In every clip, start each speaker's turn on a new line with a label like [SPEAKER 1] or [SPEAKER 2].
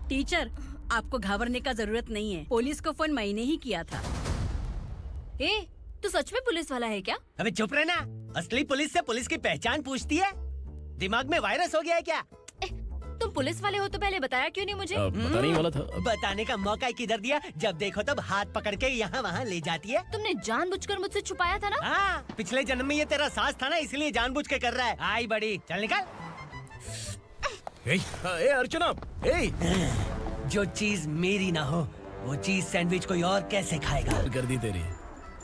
[SPEAKER 1] Teacher, आपको घबराने का जरूरत नहीं है। पुलिस को फोन मैंने ही किया था।
[SPEAKER 2] ए, तू सच में पुलिस वाला है क्या?
[SPEAKER 3] अबे चुप रहना। असली पुलिस से पुलिस की पहचान पूछती है? दिमाग में वायरस हो गया है क्या?
[SPEAKER 2] तुम पुलिस वाले हो तो पहले बताया क्यों नहीं मुझे?
[SPEAKER 4] बताने ही वाला था।
[SPEAKER 3] बताने का मौका किधर दिया? जब देखो तब हाथ पकड़ के यहाँ वहाँ ले जाती है।
[SPEAKER 2] तुमने जानबूझकर मुझसे छुपाया था ना?
[SPEAKER 3] हाँ, पिछले जन्म में ये तेरा सास था ना, इसलिए जानबूझ के कर रहा है। आई बड़ी, चल निकल।
[SPEAKER 4] ए अर्चना,
[SPEAKER 3] जो चीज मेरी ना हो वो चीज सैंडविच कोई और कैसे खाएगा?
[SPEAKER 4] कर दी तेरी।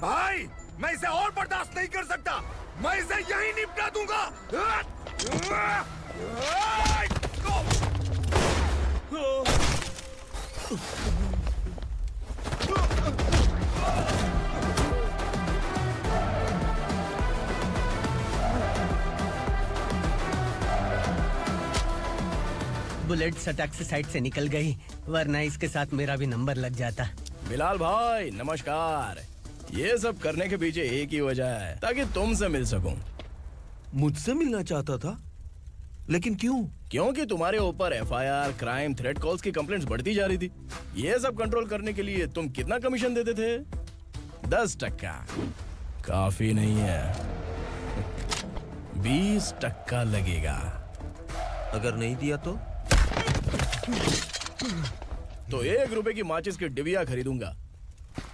[SPEAKER 5] भाई, मैं इसे और बर्दाश्त नहीं कर सकता। मैं इसे यहीं निपटा दूंगा।
[SPEAKER 3] बुलेट सटक से साइड से निकल गई, वरना इसके साथ मेरा भी नंबर लग जाता।
[SPEAKER 4] बिलाल भाई नमस्कार। ये सब करने के पीछे एक ही वजह है, ताकि तुमसे मिल सकूं।
[SPEAKER 5] मुझसे मिलना चाहता था, लेकिन क्यों?
[SPEAKER 4] क्योंकि तुम्हारे ऊपर एफआईआर, क्राइम, थ्रेट कॉल्स की कंप्लेंट्स बढ़ती जा रही थी। ये सब कंट्रोल करने के लिए तुम कितना कमीशन देते थे? 10%। काफी नहीं है, 20% लगेगा।
[SPEAKER 5] अगर नहीं दिया तो
[SPEAKER 4] 1 रुपए की माचिस की डिबिया खरीदूंगा।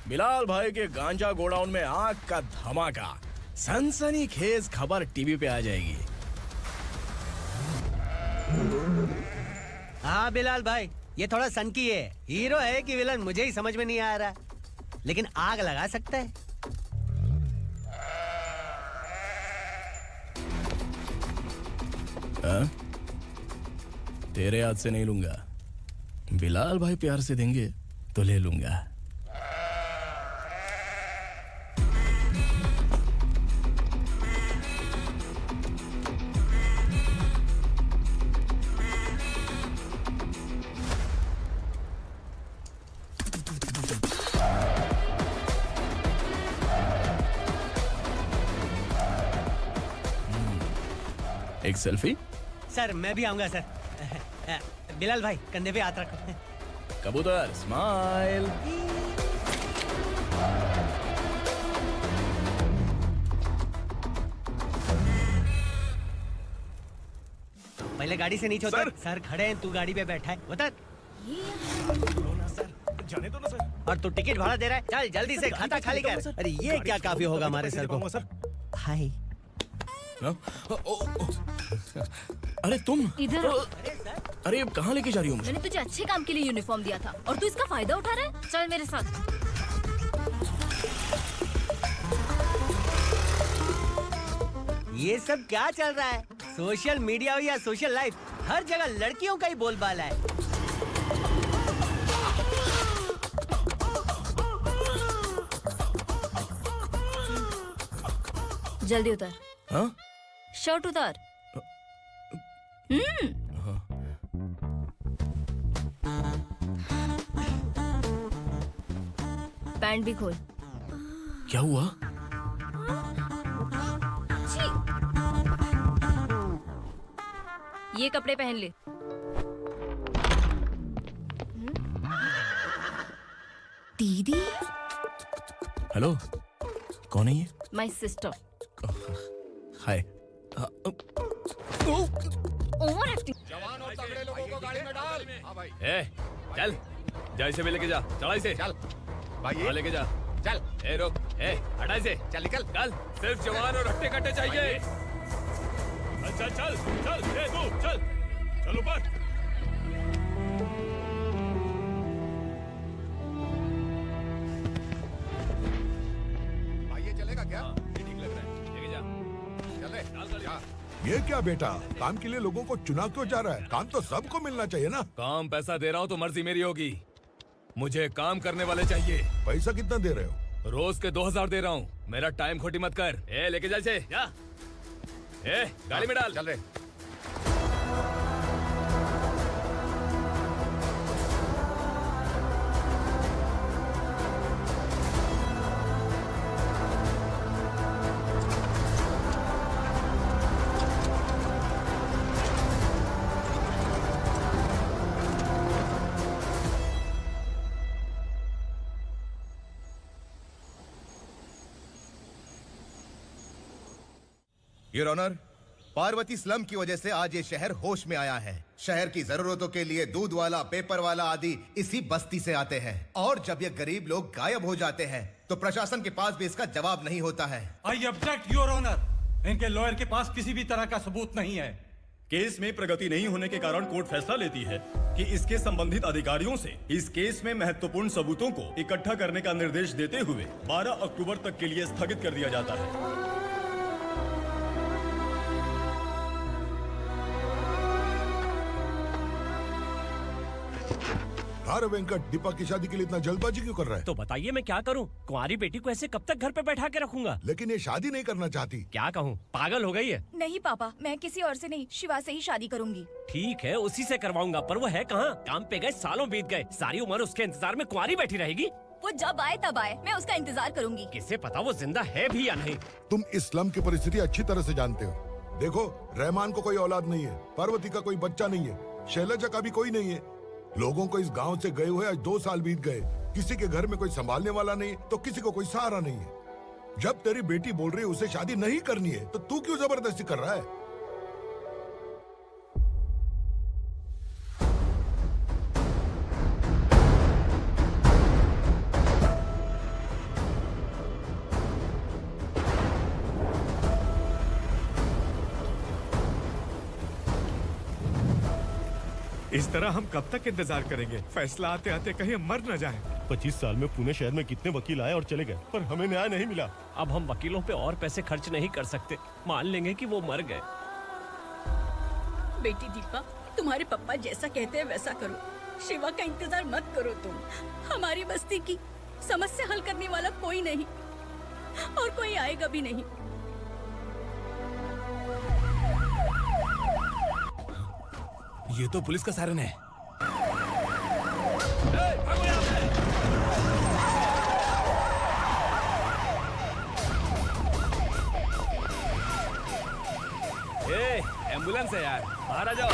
[SPEAKER 4] बिलाल भाई के गांजा गोडाउन में आग का धमाका, सनसनीखेज खबर टीवी पे आ जाएगी।
[SPEAKER 3] हाँ बिलाल भाई, ये थोड़ा सनकी है। हीरो है कि विलन मुझे ही समझ में नहीं आ रहा, लेकिन आग लगा सकता है।
[SPEAKER 4] तेरे हाथ से नहीं लूंगा, बिलाल भाई प्यार से देंगे तो ले लूंगा। एक सेल्फी?
[SPEAKER 3] सर मैं भी आऊंगा सर। बिलाल भाई कंधे पे हाथ रखो।
[SPEAKER 4] कबूतर स्माइल।
[SPEAKER 3] पहले गाड़ी से नीचे उतर। सर खड़े हैं, तू गाड़ी पे बैठा है, उतर।
[SPEAKER 5] सर, जाने दो ना सर।
[SPEAKER 3] और तू टिकट भाड़ा दे रहा है, चल जल्दी से खाता खाली कर। अरे ये क्या काफी होगा हमारे सर को। हाय।
[SPEAKER 4] अरे तुम
[SPEAKER 2] इधर।
[SPEAKER 4] अरे अब कहाँ लेके जा रही हो मुझे?
[SPEAKER 2] मैंने तुझे अच्छे काम के लिए यूनिफॉर्म दिया था और तू इसका फायदा उठा रहा है। चल मेरे साथ।
[SPEAKER 3] ये सब क्या चल रहा है? सोशल मीडिया हो या सोशल लाइफ, हर जगह लड़कियों का ही बोलबाला है।
[SPEAKER 2] जल्दी उतर।
[SPEAKER 4] हाँ?
[SPEAKER 2] शर्ट उतार। पैंट भी खोल।
[SPEAKER 4] क्या हुआ?
[SPEAKER 2] छी। ये कपड़े पहन ले। दीदी।
[SPEAKER 4] हेलो, कौन है ये?
[SPEAKER 2] My sister.
[SPEAKER 4] Hi.
[SPEAKER 2] Over acting.
[SPEAKER 5] जवान और तगड़े लोगों को गाड़ी में डाल। हाँ भाई।
[SPEAKER 6] चल, जा इसे भी लेके जा, चला इसे।
[SPEAKER 5] चल भाई,
[SPEAKER 6] हाँ लेके जा।
[SPEAKER 5] चल।
[SPEAKER 6] हटा इसे।
[SPEAKER 5] चल निकल।
[SPEAKER 6] चल, सिर्फ जवान और हट्टे कट्टे चाहिए। चल चल चल ए तू चल चल ऊपर
[SPEAKER 5] भाई ये चलेगा क्या?
[SPEAKER 6] ये ठीक लग रहा है लेके जा
[SPEAKER 5] चले
[SPEAKER 6] डाल गाड़ी में।
[SPEAKER 7] ये क्या बेटा, काम के लिए लोगों को चुना क्यों जा रहा है? काम तो सबको मिलना चाहिए ना।
[SPEAKER 6] काम पैसा दे रहा हूँ तो मर्जी मेरी होगी मुझे काम करने वाले चाहिए
[SPEAKER 7] पैसा कितना दे रहे हो?
[SPEAKER 6] रोज के 2000 दे रहा हूँ मेरा टाइम खोटी मत कर ए लेके जा इसे जा ए गाड़ी में डाल
[SPEAKER 5] चल रहे
[SPEAKER 8] योर ऑनर, पार्वती स्लम की वजह से आज ये शहर होश में आया है। शहर की जरूरतों के लिए दूध वाला, पेपर वाला आदि इसी बस्ती से आते हैं और जब ये गरीब लोग गायब हो जाते हैं तो प्रशासन के पास भी इसका जवाब नहीं होता है।
[SPEAKER 9] I object your honour. इनके लॉयर के पास किसी भी तरह का सबूत नहीं है।
[SPEAKER 10] केस में प्रगति नहीं होने के कारण कोर्ट फैसला लेती है कि इसके संबंधित अधिकारियों से इस केस में महत्वपूर्ण सबूतों को इकट्ठा करने का निर्देश देते हुए 12 अक्टूबर तक के लिए स्थगित कर दिया जाता है।
[SPEAKER 7] अरे वेंकट, दीपा की शादी के लिए इतना जल्दबाजी क्यों कर रहा है?
[SPEAKER 11] तो बताइए मैं क्या करूं? कुंवारी बेटी को ऐसे कब तक घर पे बैठा के रखूंगा?
[SPEAKER 7] लेकिन ये शादी नहीं करना चाहती।
[SPEAKER 11] क्या कहूं, पागल हो गई है।
[SPEAKER 2] नहीं पापा, मैं किसी और से नहीं, शिवा से ही शादी करूंगी।
[SPEAKER 11] ठीक है, उसी से करवाऊंगा, पर वो है कहाँ? काम पे गए, सालों बीत गए, सारी उम्र उसके इंतजार में कुंवारी बैठी रहेगी।
[SPEAKER 2] वो जब आए तब आए, मैं उसका इंतजार करूंगी।
[SPEAKER 11] किसे पता वो जिंदा है भी या नहीं।
[SPEAKER 7] तुम इस्लाम की परिस्थिति अच्छी तरह से जानते हो। देखो, रहमान को कोई औलाद नहीं है, पार्वती का कोई बच्चा नहीं है, शैलजा का भी कोई नहीं है। लोगों को इस गांव से गए हुए आज 2 साल बीत गए। किसी के घर में कोई संभालने वाला नहीं तो किसी को कोई सहारा नहीं है। जब तेरी बेटी बोल रही है उसे शादी नहीं करनी है तो तू क्यों जबरदस्ती कर रहा है?
[SPEAKER 5] इस तरह हम कब तक इंतजार करेंगे? फैसला आते आते कहीं हम मर न जाएं।
[SPEAKER 10] 25 साल में पुणे शहर में कितने वकील आए और चले गए, पर हमें न्याय नहीं मिला।
[SPEAKER 11] अब हम वकीलों पे और पैसे खर्च नहीं कर सकते। मान लेंगे कि वो मर गए।
[SPEAKER 1] बेटी दीपा, तुम्हारे पापा जैसा कहते हैं वैसा करो। शिवा का इंतजार मत करो तुम। हमारी बस्ती की समस्या हल करने वाला कोई नहीं और कोई आएगा भी नहीं।
[SPEAKER 6] ये तो पुलिस का सायरन है। ए, एम्बुलेंस है यार, बाहर आ जाओ।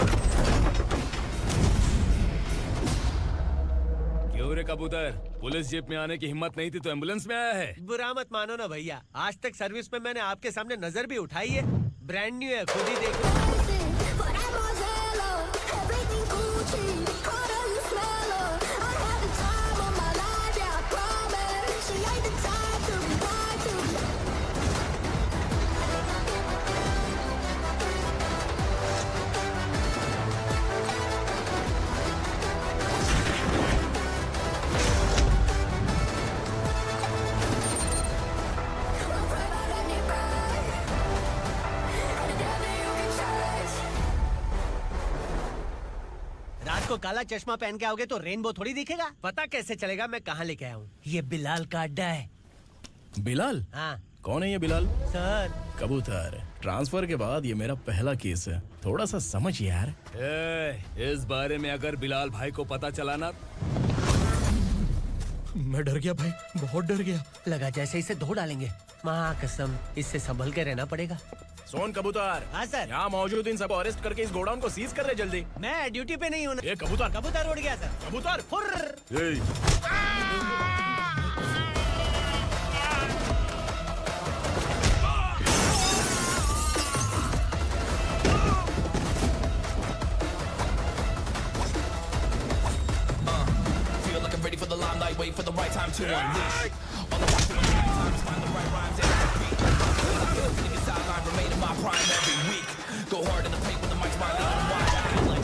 [SPEAKER 6] क्यों रे कबूतर, पुलिस जीप में आने की हिम्मत नहीं थी तो एम्बुलेंस में आया है?
[SPEAKER 3] बुरा मत मानो ना भैया, आज तक सर्विस में मैंने आपके सामने नजर भी उठाई है। ब्रांड न्यू है, खुद ही देखो। रात को काला चश्मा पहन के आओगे तो रेनबो थोड़ी दिखेगा। पता कैसे चलेगा मैं कहाँ लेके आया हूँ? ये बिलाल का अड्डा है।
[SPEAKER 4] बिलाल?
[SPEAKER 3] हाँ
[SPEAKER 4] कौन है ये बिलाल?
[SPEAKER 3] सर,
[SPEAKER 4] कबूतर, ट्रांसफर के बाद ये मेरा पहला केस है, थोड़ा सा समझ यार।
[SPEAKER 6] इस बारे में अगर बिलाल भाई को पता चला ना,
[SPEAKER 4] मैं डर गया भाई, बहुत डर गया।
[SPEAKER 3] लगा जैसे इसे धो डालेंगे। माँ कसम, इससे संभल के रहना पड़ेगा।
[SPEAKER 4] सोन कबूतर।
[SPEAKER 3] हाँ सर।
[SPEAKER 4] यहाँ मौजूद इन सबको अरेस्ट करके इस गोडाउन को सीज कर रहे जल्दी।
[SPEAKER 3] मैं ड्यूटी पे नहीं हूँ।
[SPEAKER 4] ये कबूतर,
[SPEAKER 3] कबूतर उड़ गया सर।
[SPEAKER 4] कबूतर
[SPEAKER 3] फुर्र।
[SPEAKER 12] Ready for the limelight, wait for the right time to unleash. All the time to the right times, find the right rhymes and repeat. Niggas sideline, remain in my prime every week. Go hard in the paint with the mic's my lead and watch. I feel like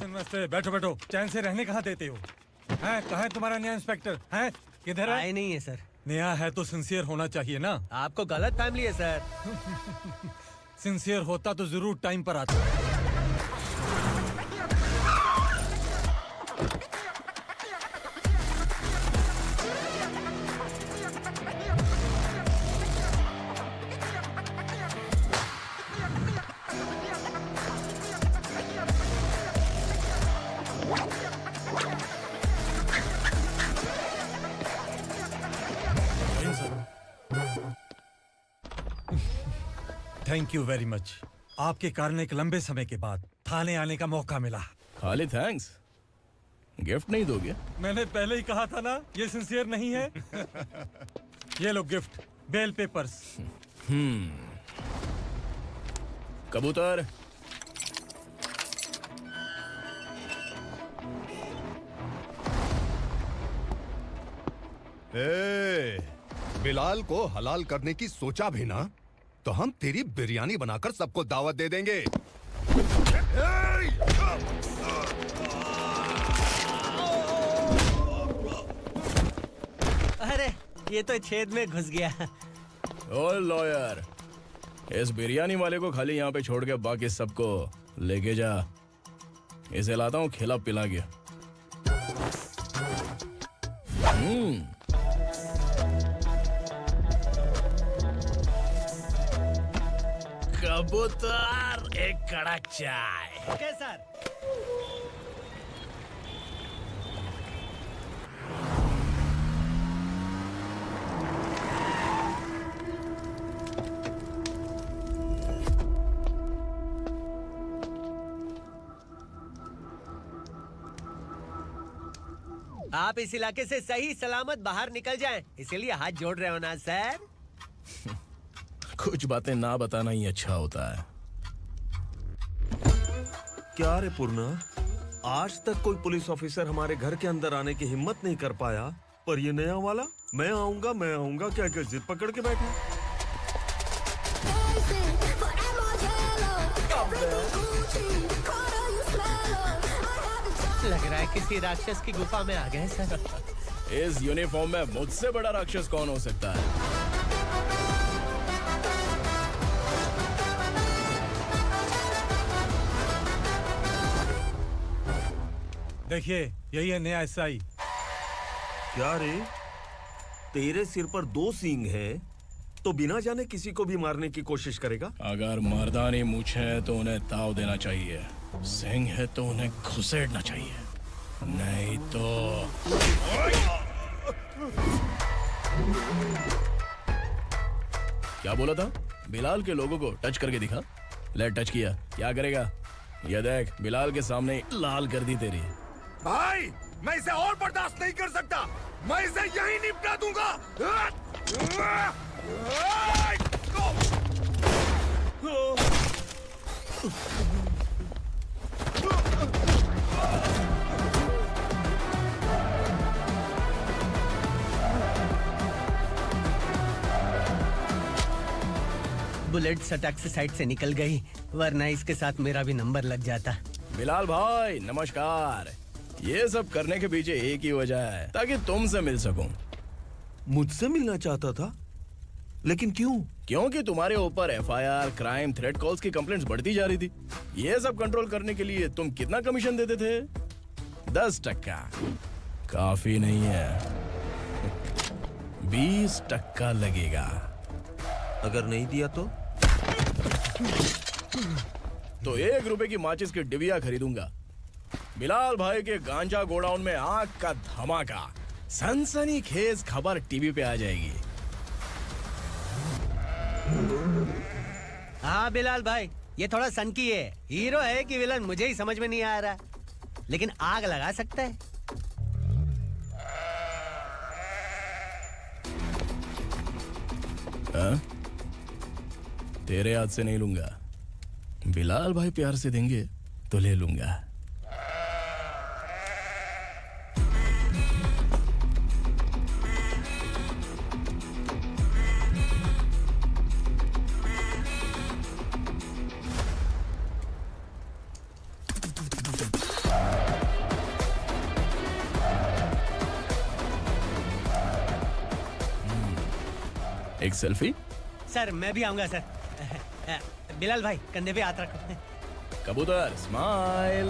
[SPEAKER 9] नमस्ते, बैठो बैठो। चैन से रहने कहाँ देते हो? हैं, कहाँ है तुम्हारा नया इंस्पेक्टर? हैं, किधर है?
[SPEAKER 3] आए नहीं है सर।
[SPEAKER 9] नया है तो सिंसियर होना चाहिए ना।
[SPEAKER 3] आपको गलत फैमिली है सर।
[SPEAKER 9] सिंसियर होता तो जरूर टाइम पर आता। Thank you very much. आपके कारण एक लंबे समय के बाद थाने आने का मौका मिला।
[SPEAKER 4] खाली थैंक्स, गिफ्ट नहीं दोगे?
[SPEAKER 9] मैंने पहले ही कहा था ना, ये सिंसियर नहीं है। ये लो गिफ्ट, बेल पेपर्स।
[SPEAKER 4] कबूतर।
[SPEAKER 5] बिलाल को हलाल करने की सोचा भी ना, तो हम तेरी बिरयानी बनाकर सबको दावत दे देंगे।
[SPEAKER 3] अरे ये तो छेद में घुस गया।
[SPEAKER 4] ओ लॉयर, इस बिरयानी वाले को खाली यहाँ पे छोड़ के बाकी सबको लेके जा। इसे लाता हूँ खिला पिला के। कबूतर, एक कड़क चाय।
[SPEAKER 3] Okay sir. आप इस इलाके से सही सलामत बाहर निकल जाएं, इसीलिए हाथ जोड़ रहे हो ना सर।
[SPEAKER 4] कुछ बातें ना बताना ही अच्छा होता है।
[SPEAKER 13] क्या रे पूर्णा, आज तक कोई पुलिस ऑफिसर हमारे घर के अंदर आने की हिम्मत नहीं कर पाया, पर ये नया वाला मैं आऊंगा क्या क्या जिद पकड़ के बैठा।
[SPEAKER 3] लग रहा है किसी राक्षस की गुफा में आ गए सर।
[SPEAKER 4] इस यूनिफॉर्म में मुझसे बड़ा राक्षस कौन हो सकता है?
[SPEAKER 9] देखिए, यही है नया एसआई।
[SPEAKER 13] क्या रे, तेरे सिर पर 2 सींग है तो बिना जाने किसी को भी मारने की कोशिश करेगा?
[SPEAKER 4] अगर मर्दानी मूछें है तो उन्हें ताव देना चाहिए, सिंह है तो उन्हें घुसेड़ना चाहिए, नहीं तो। क्या बोला था? बिलाल के लोगों को टच करके दिखा। ले टच किया, क्या करेगा? ये देख, बिलाल के सामने लाल कर दी तेरी।
[SPEAKER 5] भाई, मैं इसे और बर्दाश्त नहीं कर सकता। मैं इसे यहीं निपटा दूंगा।
[SPEAKER 3] बुलेट सटक से साइड से निकल गई, वरना इसके साथ मेरा भी नंबर लग जाता।
[SPEAKER 4] बिलाल भाई नमस्कार। ये सब करने के पीछे एक ही वजह है, ताकि तुमसे मिल सकूं।
[SPEAKER 13] मुझसे मिलना चाहता था, लेकिन क्यों?
[SPEAKER 4] क्योंकि तुम्हारे ऊपर एफआईआर, क्राइम, थ्रेट कॉल्स की कंप्लेंट्स बढ़ती जा रही थी। ये सब कंट्रोल करने के लिए तुम कितना कमीशन देते थे? 10%। काफी नहीं है, 20% लगेगा।
[SPEAKER 13] अगर नहीं दिया
[SPEAKER 4] तो 1 रुपए की माचिस की डिबिया खरीदूंगा। बिलाल भाई के गांजा गोडाउन में आग का धमाका, सनसनीखेज खबर टीवी पे आ जाएगी।
[SPEAKER 3] हाँ बिलाल भाई, ये थोड़ा सनकी है। हीरो है कि विलन मुझे ही समझ में नहीं आ रहा, लेकिन आग लगा सकता है।
[SPEAKER 4] तेरे हाथ से नहीं लूंगा, बिलाल भाई प्यार से देंगे तो ले लूंगा। एक सेल्फी?
[SPEAKER 3] सर मैं भी आऊंगा सर। बिलाल भाई कंधे पे हाथ रखो।
[SPEAKER 4] कबूतर स्माइल।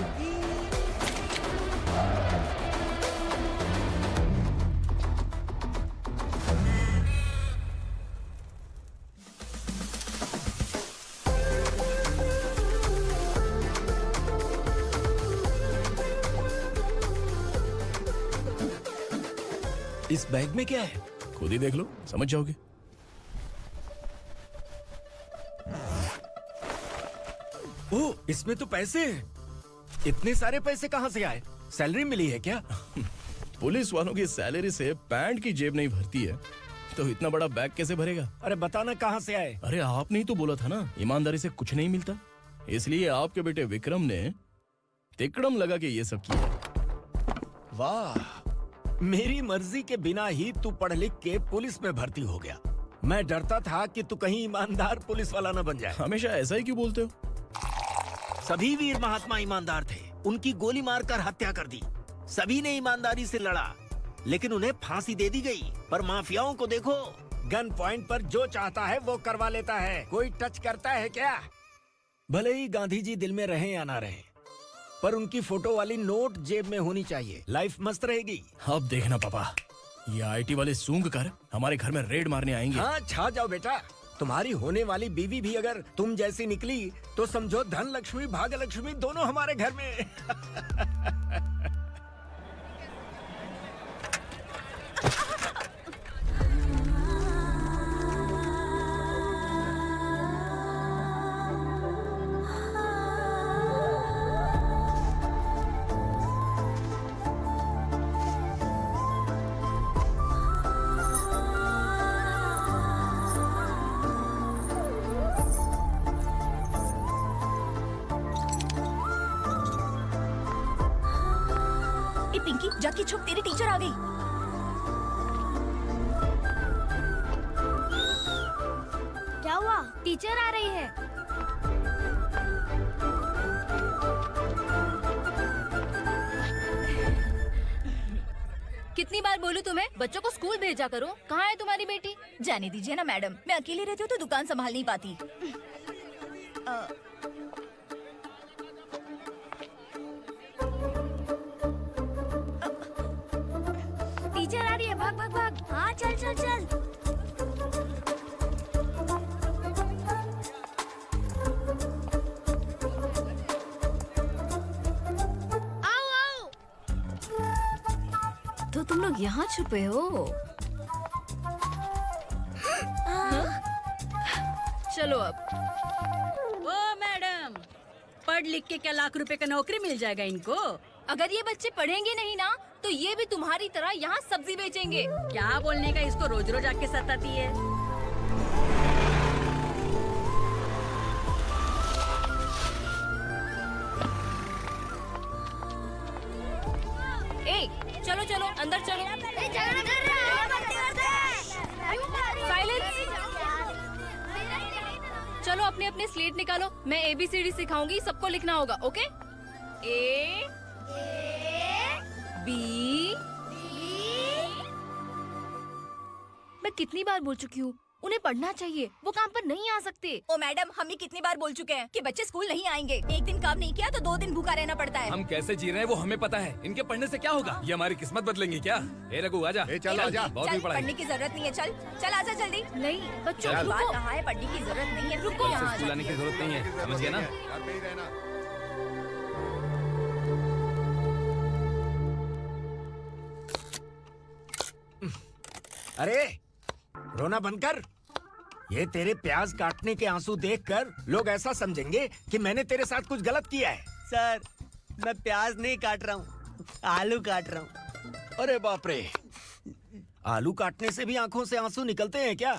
[SPEAKER 11] इस बैग में क्या है?
[SPEAKER 4] खुद ही देख लो, समझ जाओगे।
[SPEAKER 11] ओह, इसमें तो पैसे हैं। इतने सारे पैसे कहाँ से आए? सैलरी मिली है क्या?
[SPEAKER 4] पुलिस वालों की सैलरी से पैंट की जेब नहीं भरती है, तो इतना बड़ा बैग कैसे भरेगा?
[SPEAKER 11] अरे बताना कहाँ से आए?
[SPEAKER 4] अरे आपने ही तो बोला था ना, ईमानदारी से कुछ नहीं मिलता। इसलिए आपके बेटे विक्रम ने तिकड़म लगा के ये सब किया।
[SPEAKER 11] वाह, मेरी मर्जी के बिना ही तू पढ़ लिख के पुलिस में भर्ती हो गया। मैं डरता था कि तू कहीं ईमानदार पुलिस वाला न बन जाए।
[SPEAKER 4] हमेशा ऐसा ही क्यों बोलते हो?
[SPEAKER 11] सभी वीर महात्मा ईमानदार थे, उनकी गोली मारकर हत्या कर दी। सभी ने ईमानदारी से लड़ा, लेकिन उन्हें फांसी दे दी गई। पर माफियाओं को देखो, गन पॉइंट पर जो चाहता है वो करवा लेता है। कोई टच करता है क्या? भले ही गांधी जी दिल में रहे या ना रहे, पर उनकी फोटो वाली नोट जेब में होनी चाहिए। लाइफ मस्त रहेगी।
[SPEAKER 4] अब देखना पापा, ये आईटी वाले सूंघ कर हमारे घर में रेड मारने आएंगे।
[SPEAKER 11] हाँ, छा जाओ बेटा। तुम्हारी होने वाली बीवी भी अगर तुम जैसी निकली तो समझो धन लक्ष्मी भाग्य लक्ष्मी दोनों हमारे घर में।
[SPEAKER 2] पिंकी, जाके छुप, तेरी टीचर आ गई।
[SPEAKER 14] क्या हुआ? टीचर आ रही है।
[SPEAKER 2] कितनी बार बोलूं तुम्हें, बच्चों को स्कूल भेजा करो। कहाँ है तुम्हारी बेटी? जाने दीजिए ना मैडम, मैं अकेली रहती हूँ तो दुकान संभाल नहीं पाती।
[SPEAKER 14] टीचर आ रही है, भाग भाग भाग। हाँ चल चल चल। आओ आओ।
[SPEAKER 2] तो तुम लोग यहाँ छुपे हो? चलो अब।
[SPEAKER 1] ओ मैडम, पढ़ लिख के क्या लाख रुपए का नौकरी मिल जाएगा इनको?
[SPEAKER 2] अगर ये बच्चे पढ़ेंगे नहीं ना, तो ये भी तुम्हारी तरह यहाँ सब्जी बेचेंगे।
[SPEAKER 1] क्या बोलने का, इसको रोज रोज आके सताती है।
[SPEAKER 2] ए, चलो चलो अंदर चलो। साइलेंस। चलो अपने अपने स्लेट निकालो, मैं ABCD सिखाऊंगी, सबको लिखना होगा, ओके? A B. मैं कितनी बार बोल चुकी हूँ उन्हें पढ़ना चाहिए, वो काम पर नहीं आ सकते। ओ मैडम, हम ही कितनी बार बोल चुके हैं कि बच्चे स्कूल नहीं आएंगे। एक दिन काम नहीं किया तो 2 दिन भूखा रहना पड़ता है।
[SPEAKER 6] हम कैसे जी रहे हैं वो हमें पता है, इनके पढ़ने से क्या होगा? ये हमारी किस्मत बदलेंगी क्या? ए रघु आजा।
[SPEAKER 5] चल आजा।
[SPEAKER 6] बहुत ही पढ़ाई।
[SPEAKER 2] पढ़ने की जरूरत नहीं है, चल चल आजा जल्दी। नहीं बच्चों
[SPEAKER 6] चल।
[SPEAKER 2] की बात कहा है, पढ़ने की जरूरत नहीं है, रुको यहाँ।
[SPEAKER 6] स्कूल आने की जरूरत नहीं है, समझ गया ना?
[SPEAKER 5] घर पे ही रहना।
[SPEAKER 11] अरे रोना बंद कर। ये तेरे प्याज काटने के आंसू देखकर लोग ऐसा समझेंगे कि मैंने तेरे साथ कुछ गलत किया है।
[SPEAKER 3] सर, मैं प्याज नहीं काट रहा हूँ, आलू काट रहा हूँ।
[SPEAKER 11] अरे बाप रे, आलू काटने से भी आंखों से आंसू निकलते हैं क्या?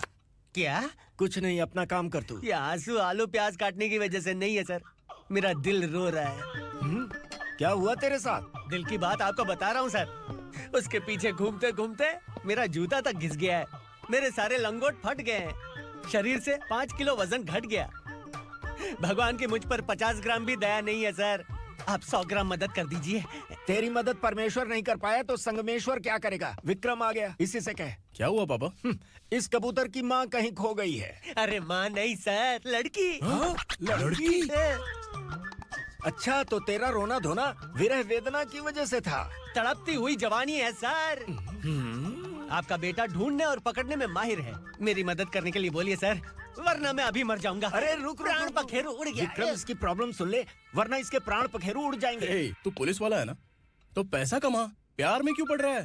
[SPEAKER 3] क्या?
[SPEAKER 11] कुछ नहीं, अपना काम कर तू।
[SPEAKER 3] ये आंसू आलू प्याज काटने की वजह से नहीं है सर, मेरा दिल रो रहा है।
[SPEAKER 11] क्या हुआ तेरे साथ?
[SPEAKER 3] दिल की बात आपको बता रहा हूँ सर। उसके पीछे घूमते घूमते मेरा जूता तक घिस गया है, मेरे सारे लंगोट फट गए हैं, शरीर से 5 किलो वजन घट गया। भगवान की मुझ पर 50 ग्राम भी दया नहीं है सर, आप 100 ग्राम मदद कर दीजिए।
[SPEAKER 11] तेरी मदद परमेश्वर नहीं कर पाया तो संगमेश्वर क्या करेगा? विक्रम आ गया, इसी से कह।
[SPEAKER 4] क्या हुआ पापा?
[SPEAKER 11] इस कबूतर की माँ कहीं खो गई है।
[SPEAKER 3] अरे माँ नहीं सर, लड़की।
[SPEAKER 11] लड़की? अच्छा, तो तेरा रोना धोना विरह वेदना की वजह से था।
[SPEAKER 3] तड़पती हुई जवानी है सर। आपका बेटा ढूंढने और पकड़ने में माहिर है, मेरी मदद करने के लिए बोलिए सर, वरना मैं अभी मर जाऊंगा।
[SPEAKER 11] अरे रुक,
[SPEAKER 3] प्राण पखेरु उड़ गया।
[SPEAKER 11] विक्रम, इसकी प्रॉब्लम सुन ले, वरना इसके प्राण पखेरु उड़ जाएंगे।
[SPEAKER 4] ए, तू पुलिस वाला है ना, तो पैसा कमा, प्यार में क्यों पड़ रहा है?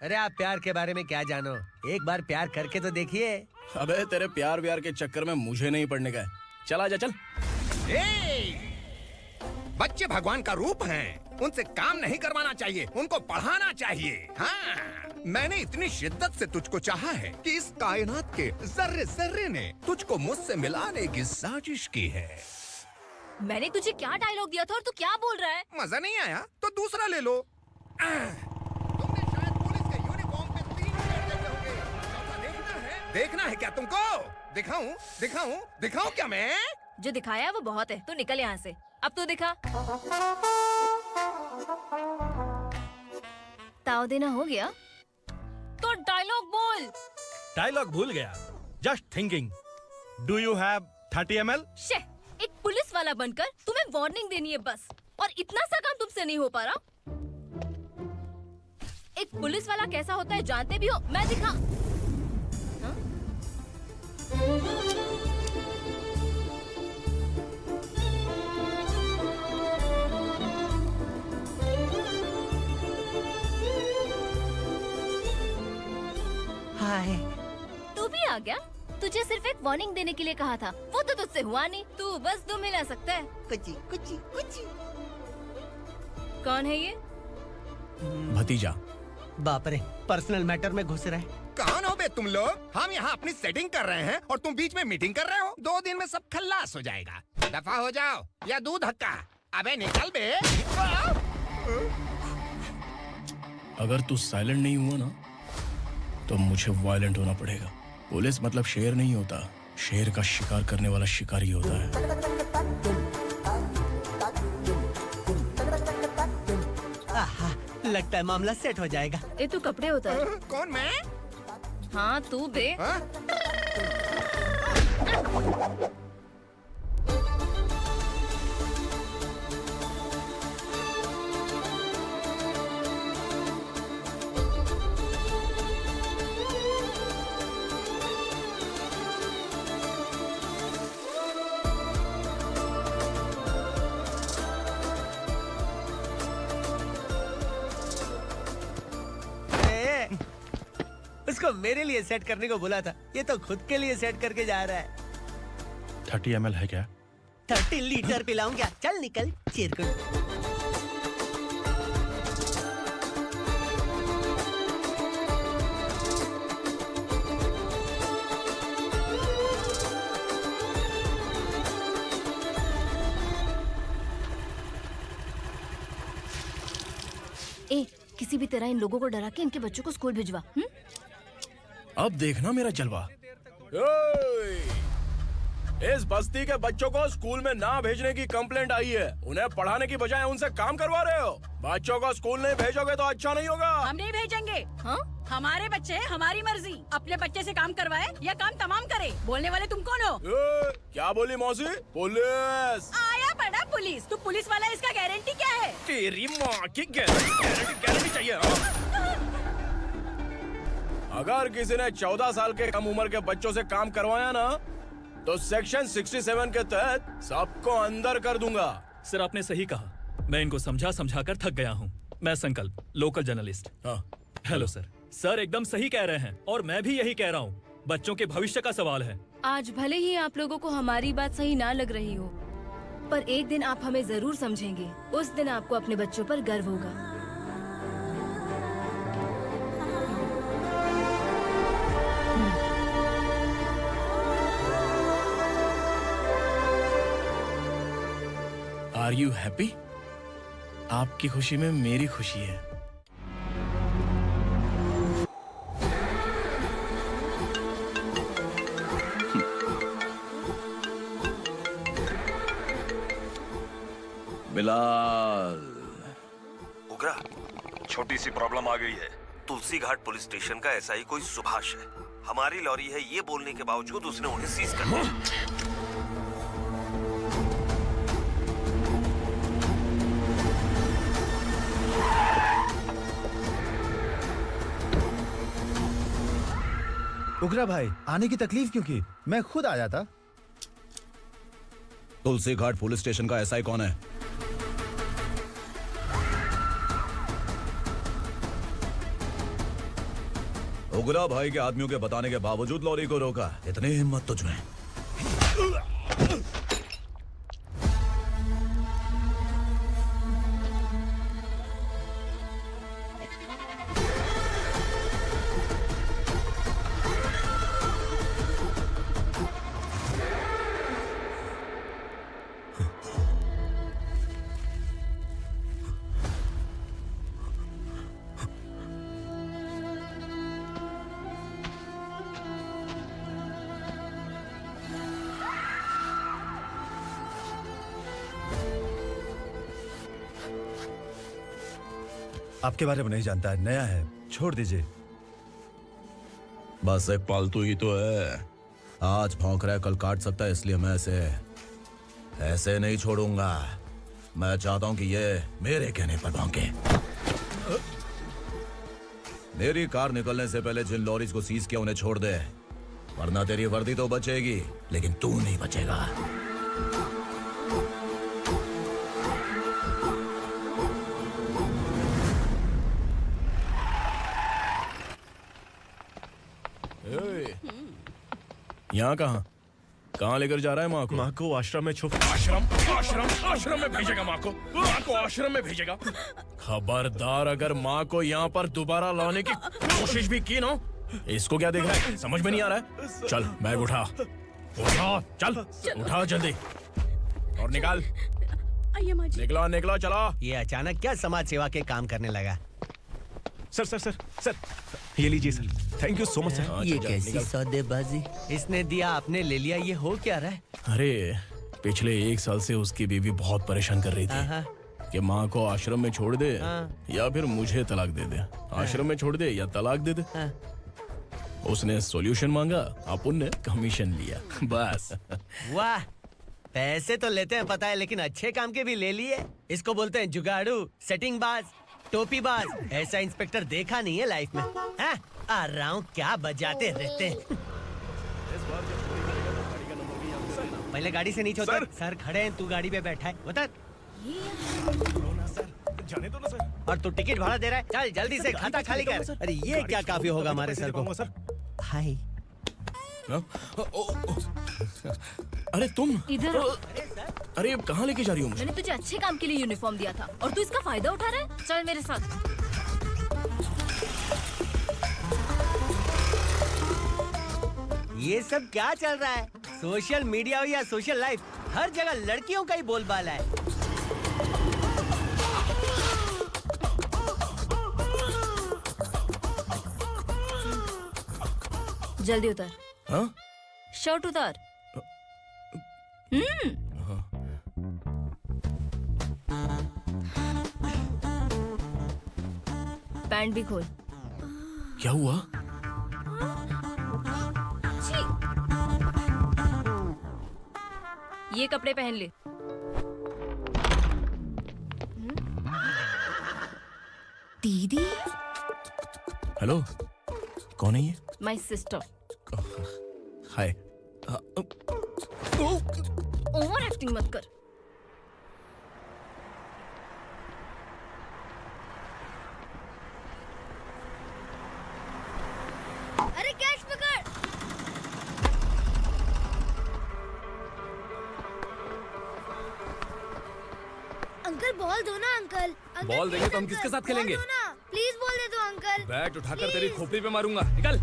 [SPEAKER 3] अरे आप प्यार के बारे में क्या जानो, एक बार प्यार करके तो देखिए।
[SPEAKER 4] अबे तेरे प्यार व्यार के चक्कर में मुझे नहीं पड़ने का है। चल आजा चल।
[SPEAKER 5] बच्चे भगवान का रूप हैं, उनसे काम नहीं करवाना चाहिए, उनको पढ़ाना चाहिए। हाँ, मैंने इतनी शिद्दत से तुझको चाहा है कि इस कायनात के जर्रे जर्रे ने तुझको मुझसे मिलाने की साजिश की है।
[SPEAKER 2] मैंने तुझे क्या डायलॉग दिया था और तू क्या बोल रहा है?
[SPEAKER 5] मजा नहीं आया तो दूसरा ले लो। तुमने शायद पुलिस के यूनिफॉर्म पे 3 शर्ट देखे होंगे। चौथा देखना है क्या तुमको? दिखाऊं दिखाऊं दिखाऊं क्या मैं?
[SPEAKER 2] जो दिखाया वो बहुत है, तू निकल यहाँ से। अब तू दिखा। ताव देना हो गया तो डायलॉग बोल।
[SPEAKER 9] डायलॉग भूल गया। Just thinking, do you have 30 ml?
[SPEAKER 2] शे, एक पुलिस वाला बनकर तुम्हें वार्निंग देनी है बस, और इतना सा काम तुमसे नहीं हो पा रहा। एक पुलिस वाला कैसा होता है जानते भी हो? मैं दिखा। हाँ?
[SPEAKER 3] हाय।
[SPEAKER 2] तू भी आ गया? तुझे सिर्फ एक वार्निंग देने के लिए कहा था, वो तो तुझसे हुआ नहीं। तू बस 2 मिला सकता है।
[SPEAKER 3] कुची कुची कुची।
[SPEAKER 2] कौन है ये?
[SPEAKER 4] भतीजा।
[SPEAKER 3] बाप रे, पर्सनल मैटर में घुस रहे।
[SPEAKER 5] कौन हो बे तुम लोग? हम यहाँ अपनी सेटिंग कर रहे हैं और तुम बीच में मीटिंग कर रहे हो। 2 दिन में सब खल्लास हो जाएगा। दफा हो जाओ या दूध हक्का। अबे निकल बे।
[SPEAKER 4] अगर तू साइलेंट नहीं हुआ ना तो मुझे वायलेंट होना पड़ेगा। पुलिस मतलब शेर नहीं होता, शेर का शिकार करने वाला शिकारी होता है।
[SPEAKER 3] आहा, लगता है मामला सेट हो जाएगा।
[SPEAKER 2] ए तू कपड़े उतार।
[SPEAKER 5] कौन मैं?
[SPEAKER 2] हाँ तू बे।
[SPEAKER 5] हाँ?
[SPEAKER 3] उसको मेरे लिए सेट करने को बोला था, ये तो खुद के लिए सेट करके जा रहा है।
[SPEAKER 4] 30 ml है क्या?
[SPEAKER 3] 30 लीटर पिलाऊं क्या? चल निकल चिरकुट।
[SPEAKER 2] ए, किसी भी तरह इन लोगों को डरा के इनके बच्चों को स्कूल भिजवा।
[SPEAKER 4] अब देखना मेरा जलवा। इस बस्ती के बच्चों को स्कूल में ना भेजने की कंप्लेंट आई है। उन्हें पढ़ाने की बजाय उनसे काम करवा रहे हो। बच्चों को स्कूल नहीं भेजोगे तो अच्छा नहीं होगा।
[SPEAKER 1] हम नहीं भेजेंगे। हाँ? हमारे बच्चे हमारी मर्जी। अपने बच्चे से काम करवाए या काम तमाम करे। बोलने वाले तुम कौन हो?
[SPEAKER 4] क्या बोली मौसी? पुलिस
[SPEAKER 1] आया बड़ा पुलिस। तू पुलिस वाला, इसका गारंटी क्या है?
[SPEAKER 4] तेरी माँ की गारंटी चाहिए। अगर किसी ने 14 साल के कम उम्र के बच्चों से काम करवाया ना, तो सेक्शन 67 के तहत सबको अंदर कर दूंगा।
[SPEAKER 6] सर आपने सही कहा। मैं इनको समझा कर थक गया हूँ। मैं संकल्प, लोकल जर्नलिस्ट।
[SPEAKER 4] हाँ।
[SPEAKER 6] Hello sir. सर एकदम सही कह रहे हैं और मैं भी यही कह रहा हूँ। बच्चों के भविष्य का सवाल है।
[SPEAKER 2] आज भले ही आप लोगों को हमारी बात सही ना लग रही हो, पर एक दिन आप हमें जरूर समझेंगे। उस दिन आपको अपने बच्चों पर गर्व होगा।
[SPEAKER 4] Are you happy? आपकी खुशी में मेरी खुशी है।
[SPEAKER 13] बिलाल।
[SPEAKER 15] उगरा, छोटी सी प्रॉब्लम आ गई है। तुलसी घाट पुलिस स्टेशन का एसआई कोई सुभाष है। हमारी लॉरी है ये बोलने के बावजूद उसने उन्हें सीज कर दिया।
[SPEAKER 8] उगरा भाई, आने की तकलीफ क्यों की? मैं खुद आया था।
[SPEAKER 4] तुलसी घाट पुलिस स्टेशन का एसआई कौन है? उगरा भाई के आदमियों के बताने के बावजूद लॉरी को रोका। इतनी हिम्मत तुझमें?
[SPEAKER 8] आपके बारे में नहीं जानता है, नया है, छोड़ दीजिए।
[SPEAKER 4] बस एक पालतू ही तो है। आज भौंक रहा है, कल काट सकता है, इसलिए मैं ऐसे नहीं छोड़ूंगा। मैं चाहता हूं कि ये मेरे कहने पर भौंके। मेरी कार निकलने से पहले जिन लॉरीज को सीज किया उन्हें छोड़ दे, वरना तेरी वर्दी तो बचेगी लेकिन तू नहीं बचेगा। यहाँ कहाँ लेकर जा रहा है माँ को?
[SPEAKER 13] माँ को आश्रम में
[SPEAKER 4] आश्रम में भेजेगा माँ को? माँ को आश्रम में भेजेगा? खबरदार, अगर माँ को यहाँ पर दोबारा लाने की कोशिश भी की ना, इसको क्या देख रहा है? समझ में नहीं आ रहा है? चल बैग उठा, चल उठा जल्दी और निकाल। निकला चला।
[SPEAKER 3] ये अचानक क्या समाज सेवा के काम करने लगा?
[SPEAKER 13] सर ये लीजिए sir. Thank you so much sir.
[SPEAKER 3] ये कैसी सौदेबाजी? इसने दिया, आपने ले लिया, ये हो क्या रहा है?
[SPEAKER 4] अरे पिछले 1 साल से उसकी बीवी बहुत परेशान कर रही थी कि माँ को आश्रम में छोड़ दे या फिर मुझे तलाक दे दे। आश्रम में छोड़ दे या तलाक दे दे। उसने सॉल्यूशन मांगा, अपन ने कमीशन लिया, बस।
[SPEAKER 3] वाह, पैसे तो लेते हैं पता है, लेकिन अच्छे काम के भी ले लिए। इसको बोलते हैं जुगाड़ू, सेटिंग बाज, टोपी बाज। ऐसा इंस्पेक्टर देखा नहीं है लाइफ में। हाँ? आ रहा हूँ, क्या बजाते रहते हैं। पहले गाड़ी से नीचे उतर। सर खड़े हैं, तू गाड़ी पे बैठा है, उतर।
[SPEAKER 13] जाने दो ना सर।
[SPEAKER 3] और तू टिकट भाड़ा दे रहा है, चल जल्दी से खाता खाली कर। अरे ये क्या काफी होगा हमारे सर को। हाय।
[SPEAKER 4] अरे तुम
[SPEAKER 2] इधर।
[SPEAKER 4] अरे कहाँ लेके जा रही हो मुझे?
[SPEAKER 2] मैंने तुझे अच्छे काम के लिए यूनिफॉर्म दिया था और तू इसका फायदा उठा रहा है। चल मेरे साथ।
[SPEAKER 3] ये सब क्या चल रहा है? सोशल मीडिया हो या सोशल लाइफ, हर जगह लड़कियों का ही बोलबाला है।
[SPEAKER 2] जल्दी उतर।
[SPEAKER 4] हाँ?
[SPEAKER 2] शर्ट उतार। पैंट भी खोल।
[SPEAKER 4] क्या हुआ?
[SPEAKER 2] छी! ये कपड़े पहन ले। दीदी।
[SPEAKER 4] हेलो, कौन है ये?
[SPEAKER 2] My sister.
[SPEAKER 4] Hi.
[SPEAKER 2] Over acting मत कर।
[SPEAKER 14] अरे कैच पकड़। अंकल बॉल दो ना अंकल।
[SPEAKER 6] बॉल देंगे तो हम किसके साथ खेलेंगे?
[SPEAKER 14] प्लीज बॉल दे दो अंकल।
[SPEAKER 6] बैट उठाकर तेरी खोपड़ी पे मारूंगा। निकल।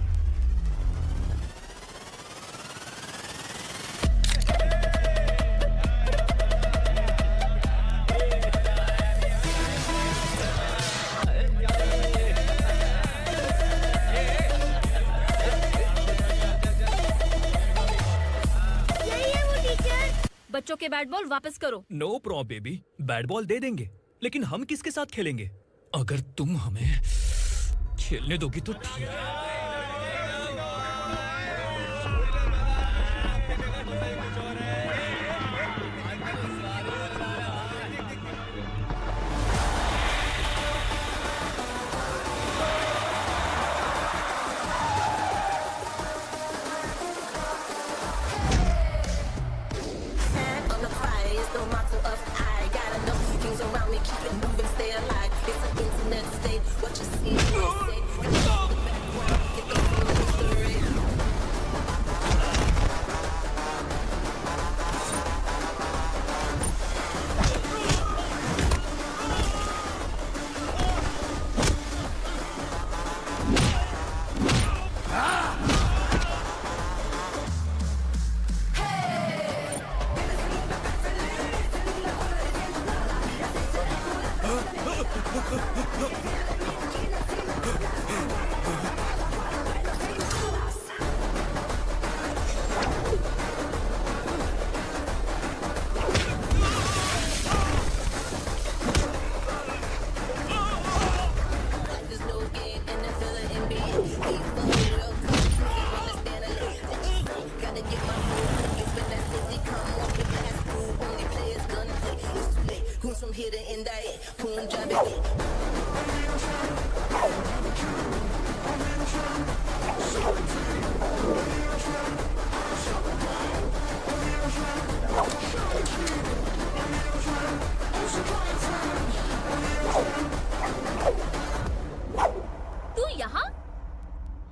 [SPEAKER 2] बच्चों के बैट बॉल वापस करो।
[SPEAKER 6] No problem baby, bat ball दे देंगे, लेकिन हम किसके साथ खेलेंगे? अगर तुम हमें खेलने दोगी तो ठीक है।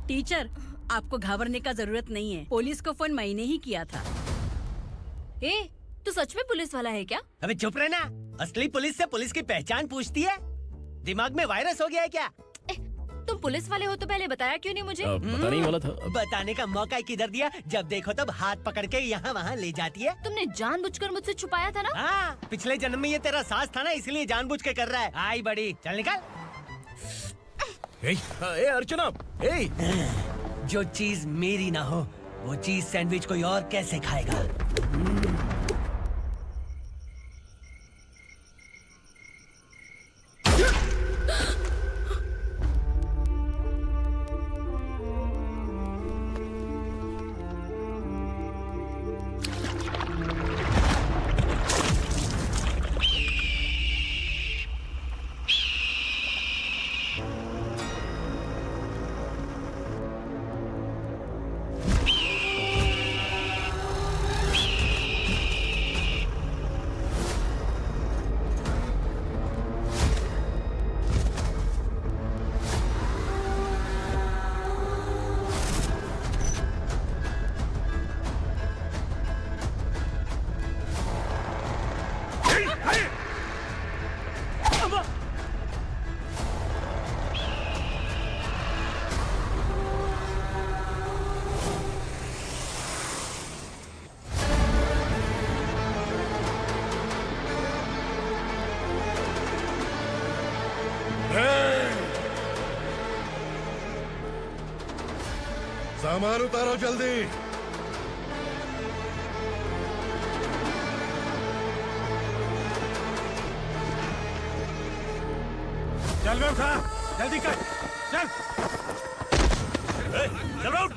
[SPEAKER 1] टीचर, आपको घबराने का जरूरत नहीं है। पुलिस को फोन मैंने ही किया था।
[SPEAKER 2] ए, तू सच में पुलिस वाला है क्या?
[SPEAKER 3] अबे चुप रहना। असली पुलिस से पुलिस की पहचान पूछती है? दिमाग में वायरस हो गया है क्या?
[SPEAKER 2] तुम पुलिस वाले हो तो पहले बताया क्यों नहीं मुझे?
[SPEAKER 4] बताने ही वाला था।
[SPEAKER 3] बताने का मौका किधर दिया? जब देखो तब हाथ पकड़ के यहाँ वहाँ ले जाती है।
[SPEAKER 2] तुमने जानबूझकर मुझसे छुपाया था ना?
[SPEAKER 3] हाँ, पिछले जन्म में ये तेरा सास था ना, इसलिए जानबूझ के कर रहा है। आई बड़ी, चल निकल।
[SPEAKER 4] ए अर्चना,
[SPEAKER 3] जो चीज मेरी ना हो वो चीज सैंडविच कोई और कैसे खाएगा?
[SPEAKER 7] सामान उतारो जल्दी।
[SPEAKER 9] चल बे उठा, जल्दी कर, चल।
[SPEAKER 13] चल राउंड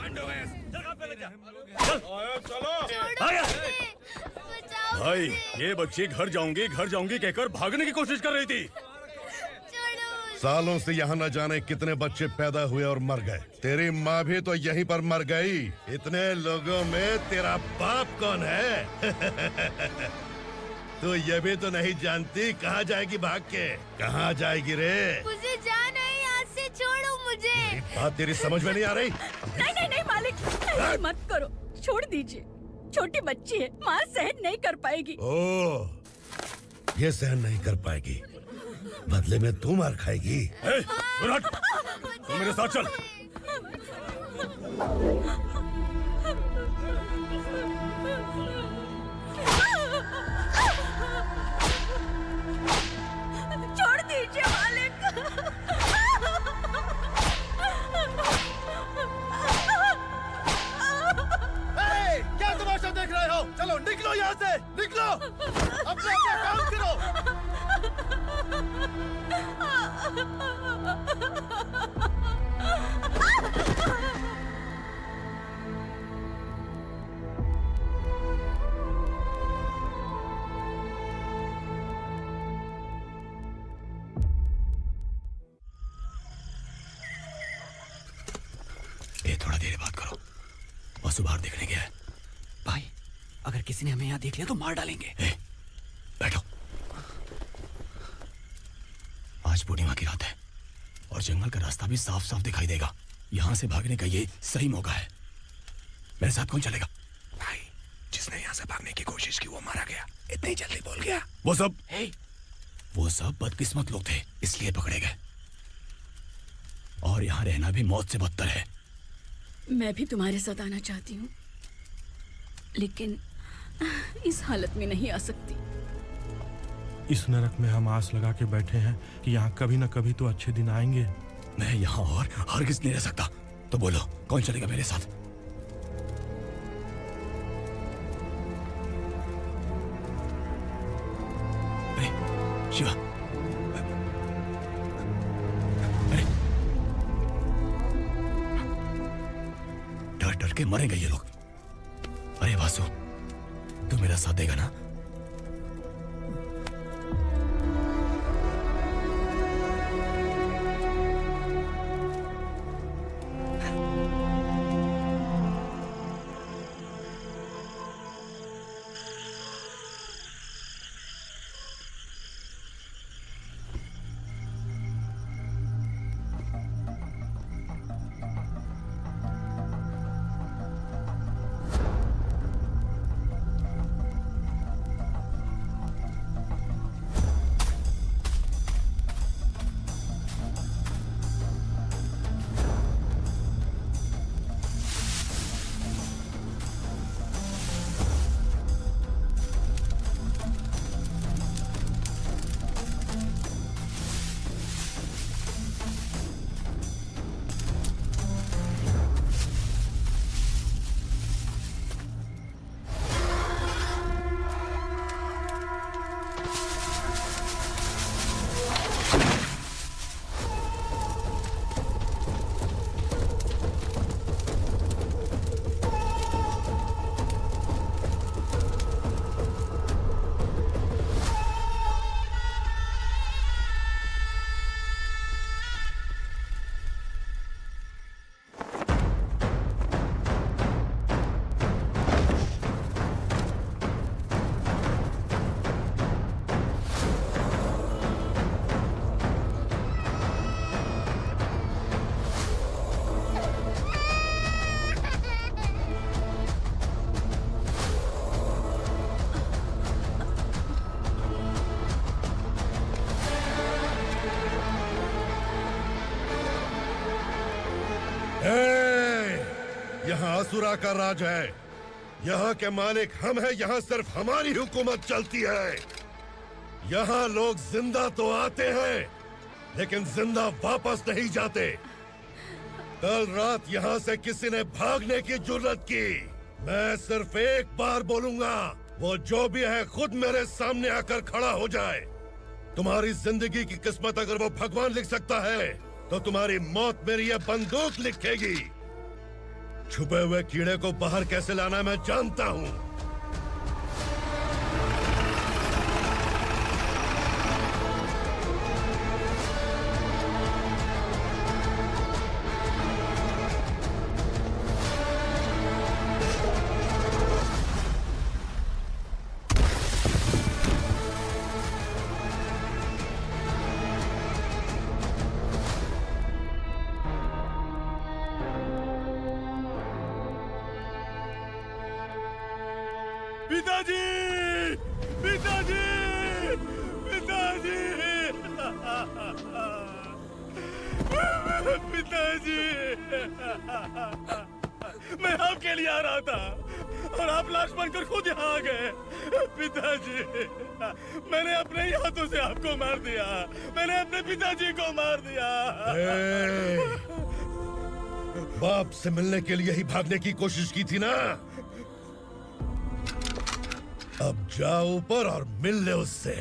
[SPEAKER 10] भाई ये बच्ची घर जाऊंगी कहकर भागने की कोशिश कर रही थी।
[SPEAKER 7] सालों से यहाँ न जाने कितने बच्चे पैदा हुए और मर गए। तेरी माँ भी तो यहीं पर मर गई। इतने लोगों में तेरा बाप कौन है? तू ये भी तो नहीं जानती कहाँ जाएगी भाग के? कहाँ जाएगी रे?
[SPEAKER 14] मुझे जाना है, यहाँ से छोड़ो मुझे।
[SPEAKER 7] बात तेरी समझ में नहीं आ रही?
[SPEAKER 1] नहीं मालिक, ऐसे मत करो, छोड़ दीजिए। छोटी बच्ची है, माँ सहन नहीं कर पाएगी।
[SPEAKER 7] ओह, ये सहन नहीं कर पाएगी, बदले में तू मार खाएगी।
[SPEAKER 10] तू मेरे साथ चल।
[SPEAKER 1] छोड़ दीजिए मालिक।
[SPEAKER 8] क्या तमाशा देख रहे हो? चलो निकलो यहाँ से, निकलो। अपना काम करो।
[SPEAKER 3] ए, थोड़ा देर बात करो। वसु बाहर देखने गया है। भाई, अगर किसी ने हमें यहाँ देख लिया तो मार डालेंगे। ए, बैठो। आज पूर्णिमा की रात है और जंगल का रास्ता भी साफ साफ दिखाई देगा। यहाँ से भागने का ये सही मौका है। मेरे साथ कौन चलेगा? भाई, जिसने यहाँ से भागने की कोशिश की वो मारा गया। इतनी जल्दी बोल गया। वो सब बदकिस्मत लोग थे, इसलिए पकड़े गए। और यहाँ रहना भी मौत से बदतर है।
[SPEAKER 1] मैं भी तुम्हारे साथ आना चाहती हूँ, लेकिन इस हालत में नहीं आ सकती।
[SPEAKER 9] इस नरक में हम आस लगा के बैठे हैं कि यहाँ कभी न कभी तो अच्छे दिन आएंगे।
[SPEAKER 3] मैं यहाँ और हरगिज़ नहीं रह सकता। तो बोलो, कौन चलेगा मेरे साथ? अरे शिवा, अरे डर डर के मरेंगे ये लोग। अरे वासु, तू मेरा साथ देगा ना?
[SPEAKER 7] यहाँ असुरा का राज है। यहाँ के मालिक हम हैं। यहाँ सिर्फ हमारी हुकूमत चलती है। यहाँ लोग जिंदा तो आते हैं, लेकिन जिंदा वापस नहीं जाते। कल रात यहाँ से किसी ने भागने की जुर्रत की, मैं सिर्फ एक बार बोलूंगा, वो जो भी है खुद मेरे सामने आकर खड़ा हो जाए। तुम्हारी जिंदगी की किस्मत अगर वो भगवान लिख सकता है तो तुम्हारी मौत मेरी ये बंदूक लिखेगी। छुपे हुए कीड़े को बाहर कैसे लाना मैं जानता हूँ।
[SPEAKER 9] पिताजी, पिताजी, पिताजी, पिताजी, मैं आपके लिए आ रहा था और आप लाश बनकर खुद यहाँ आ गए। पिताजी, मैंने अपने ही हाथों से आपको मार दिया। मैंने अपने पिताजी को मार दिया।
[SPEAKER 7] बाप से मिलने के लिए ही भागने की कोशिश की थी ना। अब जाओ ऊपर और मिल ले उससे।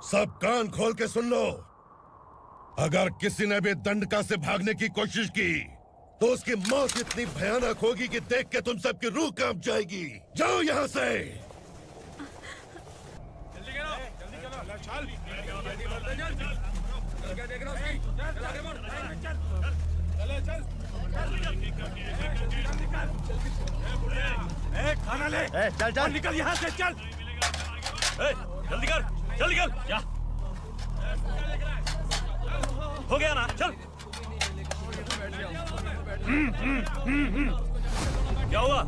[SPEAKER 7] सब कान खोल के सुन लो। अगर किसी ने भी दंडका से भागने की कोशिश की तो उसकी मौत इतनी भयानक होगी कि देख के तुम सबकी रूह कांप जाएगी। जाओ यहाँ से।
[SPEAKER 9] खाना ले।
[SPEAKER 3] चल चल
[SPEAKER 9] निकल यहाँ से, चल।
[SPEAKER 6] जल्दी कर, जल्दी कर, जा। हो गया ना, चल। क्या हुआ?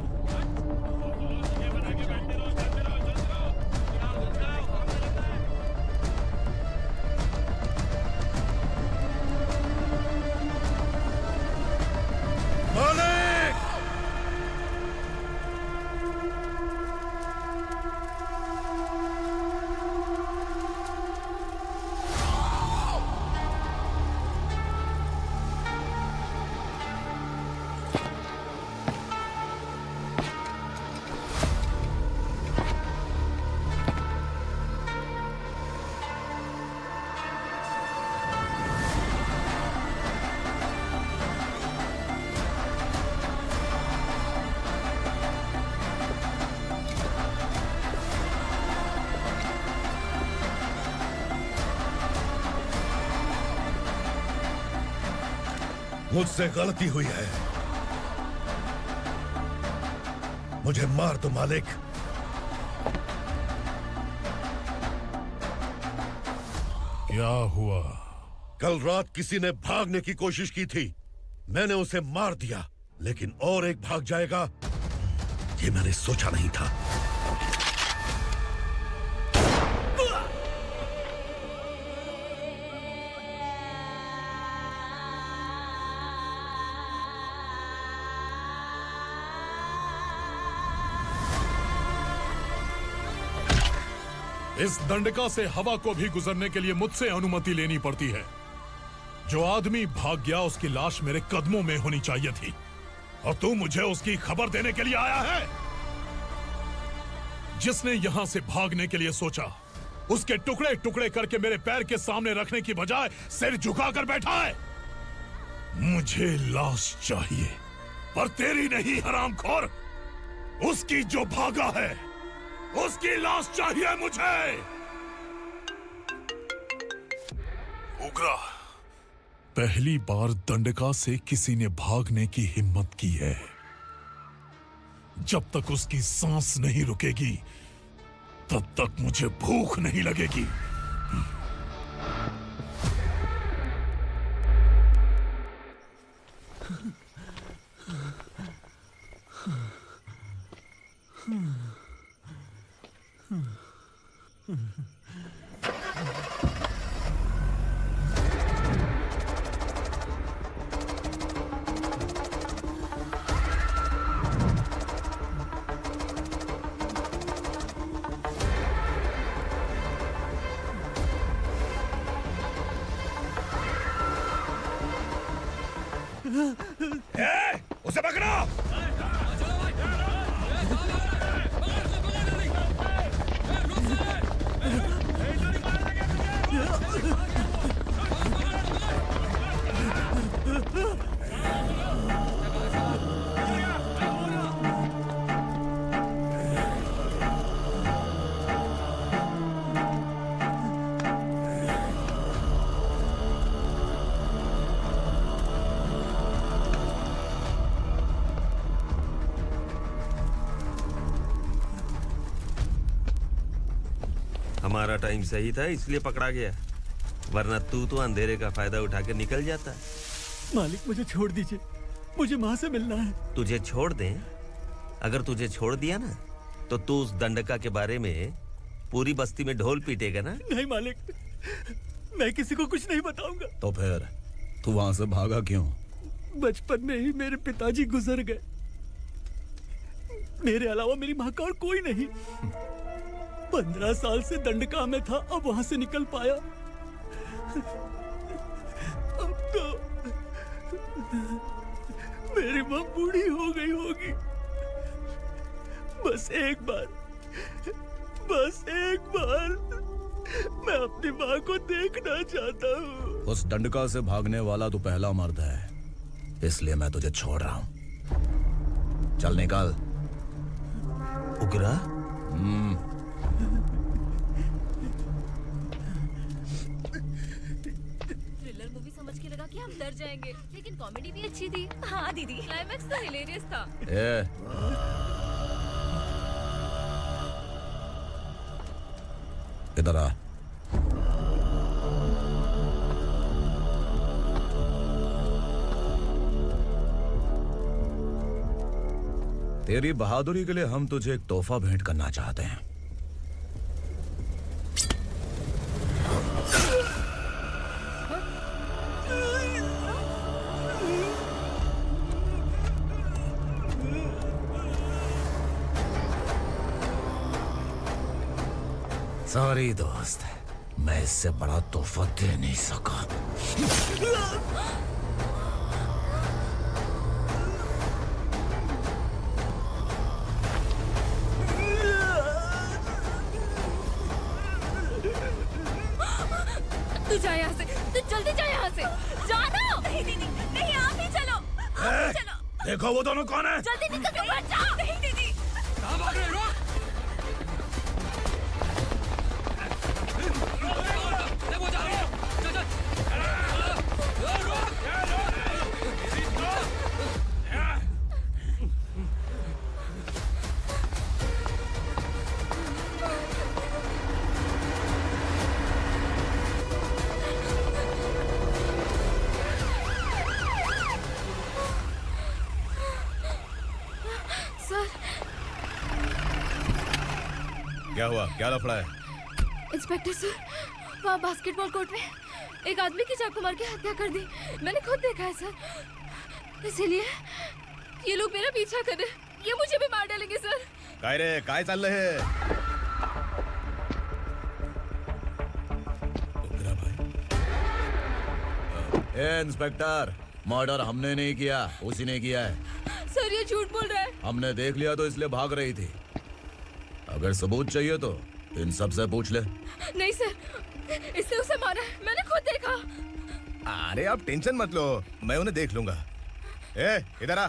[SPEAKER 7] मुझसे गलती हुई है। मुझे मार दो मालिक।
[SPEAKER 13] क्या हुआ?
[SPEAKER 7] कल रात किसी ने भागने की कोशिश की थी। मैंने उसे मार दिया, लेकिन और एक भाग जाएगा ये मैंने सोचा नहीं था।
[SPEAKER 13] इस दंडका से हवा को भी गुजरने के लिए मुझसे अनुमति लेनी पड़ती है। जो आदमी भाग गया उसकी लाश मेरे कदमों में होनी चाहिए थी, और तू मुझे उसकी खबर देने के लिए आया है। जिसने यहां से भागने के लिए सोचा उसके टुकड़े टुकड़े करके मेरे पैर के सामने रखने की बजाय सिर झुकाकर बैठा है। मुझे लाश चाहिए, पर तेरी नहीं हरामखोर। उसकी जो भागा है उसकी लाश चाहिए मुझे। उग्रा, पहली बार दंडका से किसी ने भागने की हिम्मत की है। जब तक उसकी सांस नहीं रुकेगी तब तक मुझे भूख नहीं लगेगी।
[SPEAKER 15] हमारा टाइम सही था इसलिए पकड़ा गया, वरना तू तो अंधेरे का फायदा उठा के निकल जाता।
[SPEAKER 3] मालिक मुझे छोड़ दीजिए, मुझे माँ से मिलना है।
[SPEAKER 15] तुझे छोड़ दें? अगर तुझे छोड़ दिया ना तो तू उस दंडका के बारे में पूरी बस्ती में ढोल पीटेगा ना।
[SPEAKER 3] नहीं मालिक, मैं किसी को कुछ नहीं बताऊंगा।
[SPEAKER 10] तो फिर तू वहां से भागा क्यों?
[SPEAKER 3] बचपन में ही मेरे पिताजी गुजर गए, मेरे अलावा मेरी माँ का और कोई नहीं। 15 साल से दंडका में था, अब वहां से निकल पाया। अब तो मेरी माँ बूढ़ी हो गई होगी। बस एक बार मैं अपनी माँ को देखना चाहता हूँ।
[SPEAKER 10] उस दंडका से भागने वाला तू पहला मर्द है, इसलिए मैं तुझे छोड़ रहा हूँ। चल निकल।
[SPEAKER 15] उग्रा?
[SPEAKER 2] थ्रिलर मूवी समझ के लगा कि हम डर जाएंगे, लेकिन कॉमेडी भी अच्छी थी। हाँ दीदी, क्लाइमैक्स तो हिलेरियस था।
[SPEAKER 10] इधर आ। तेरी बहादुरी के लिए हम तुझे एक तोहफा भेंट करना चाहते हैं। सॉरी दोस्त, मैं इससे बड़ा तोहफा दे नहीं सका।
[SPEAKER 2] तू जा यहाँ से, तू जल्दी जा यहाँ से। जानो। नहीं दीदी, नहीं आप ही चलो, आप ही चलो।
[SPEAKER 10] देखो वो दोनों कौन है?
[SPEAKER 2] जल्दी निकल के मत जाओ। नहीं दीदी।
[SPEAKER 10] कहाँ भाग रहे हो? क्या हुआ? क्या लफड़ा है?
[SPEAKER 2] इंस्पेक्टर सर, वहाँ बास्केटबॉल कोर्ट में एक आदमी की चाकू मार के हत्या कर दी। मैंने खुद देखा है सर, इसीलिए ये लोग मेरा पीछा कर रहे हैं। ये मुझे भी मार डालेंगे सर।
[SPEAKER 10] काय रे, काय चाललंय हे? ए इंस्पेक्टर, मर्डर हमने नहीं किया, उसी ने किया है।
[SPEAKER 2] सर ये झूठ बोल रहा है।
[SPEAKER 10] हमने देख लिया तो इसलिए भाग रही थी। अगर सबूत चाहिए तो इन सब से पूछ ले।
[SPEAKER 2] नहीं सर, इसने उसे मारा है, मैंने खुद देखा।
[SPEAKER 8] अरे आप टेंशन मत लो, मैं उन्हें देख लूंगा। ए इधर आ।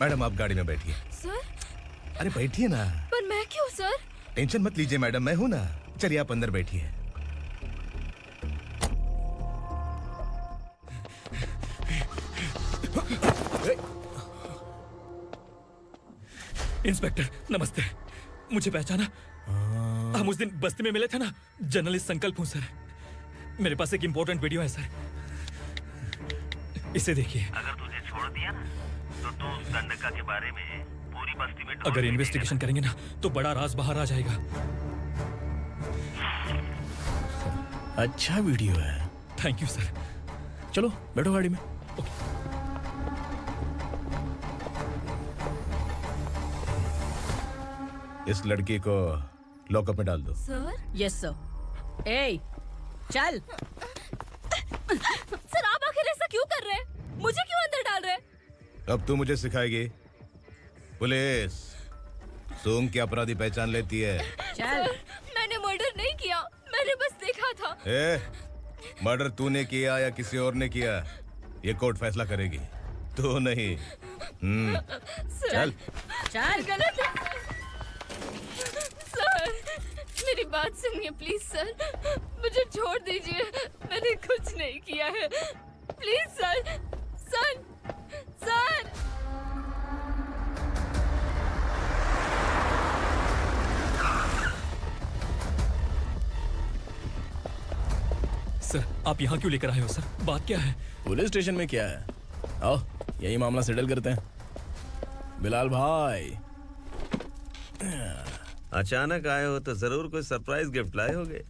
[SPEAKER 8] मैडम आप गाड़ी में बैठिए।
[SPEAKER 2] सर?
[SPEAKER 8] अरे बैठिए ना।
[SPEAKER 2] पर मैं क्यों सर?
[SPEAKER 8] टेंशन मत लीजिए मैडम, मैं हूं ना। चलिए आप अंदर बैठिए।
[SPEAKER 6] इंस्पेक्टर नमस्ते, मुझे पहचाना? हम उस दिन बस्ती में मिले थे ना। जर्नलिस्ट संकल्प हूँ सर। मेरे पास एक इम्पोर्टेंट वीडियो है सर, इसे देखिए।
[SPEAKER 15] अगर तुझे छोड़ दिया ना तो तू उस दंडका के बारे में पूरी बस्ती में
[SPEAKER 6] अगर इन्वेस्टिगेशन करेंगे ना तो बड़ा राज बाहर आ जाएगा।
[SPEAKER 4] अच्छा वीडियो है।
[SPEAKER 6] Thank you sir.
[SPEAKER 4] चलो बैठो गाड़ी में।
[SPEAKER 10] इस लड़की को लॉकअप में डाल दो।
[SPEAKER 2] सर?
[SPEAKER 1] Yes sir. ए चल।
[SPEAKER 2] सर आप आखिर ऐसा क्यों कर रहे हैं? मुझे क्यों अंदर डाल रहे हैं?
[SPEAKER 8] अब तू मुझे सिखाएगी? पुलिस सूंघ के अपराधी पहचान लेती है।
[SPEAKER 1] चल।
[SPEAKER 2] मैंने मर्डर नहीं किया, मैंने बस देखा था।
[SPEAKER 8] मर्डर तूने किया या किसी और ने किया, ये कोर्ट फैसला करेगी, तू नहीं।
[SPEAKER 2] सर,
[SPEAKER 1] चल
[SPEAKER 2] गलत है सर। मेरी बात सुनिए प्लीज सर, मुझे छोड़ दीजिए, मैंने कुछ नहीं किया है। Please sir, sir, sir.
[SPEAKER 6] Sir, आप यहाँ क्यों लेकर आए हो सर? बात क्या है?
[SPEAKER 4] पुलिस स्टेशन में क्या है? आओ यही मामला सेटल करते हैं। बिलाल भाई,
[SPEAKER 15] अचानक आए हो तो जरूर कोई सरप्राइज गिफ्ट लाए होगे।
[SPEAKER 11] तो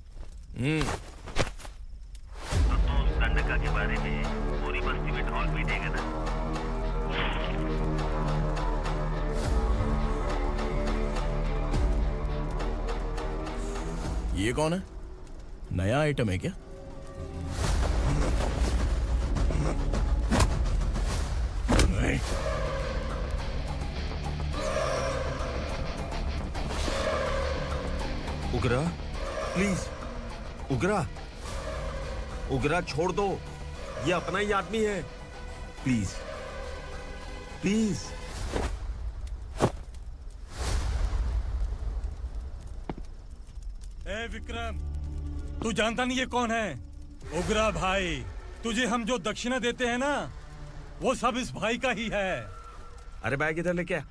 [SPEAKER 11] उस गंडका के बारे में पूरी बस्ती में ढोल पीटेगा ना?
[SPEAKER 4] ये कौन है? नया आइटम है क्या?
[SPEAKER 15] उगरा, प्लीज उगरा, उगरा छोड़ दो, ये अपना ही आदमी है। Please please.
[SPEAKER 10] ए विक्रम, तू जानता नहीं ये कौन है? उगरा भाई। तुझे हम जो दक्षिणा देते हैं ना, वो सब इस भाई का ही है।
[SPEAKER 15] अरे बैग इधर लेके आ।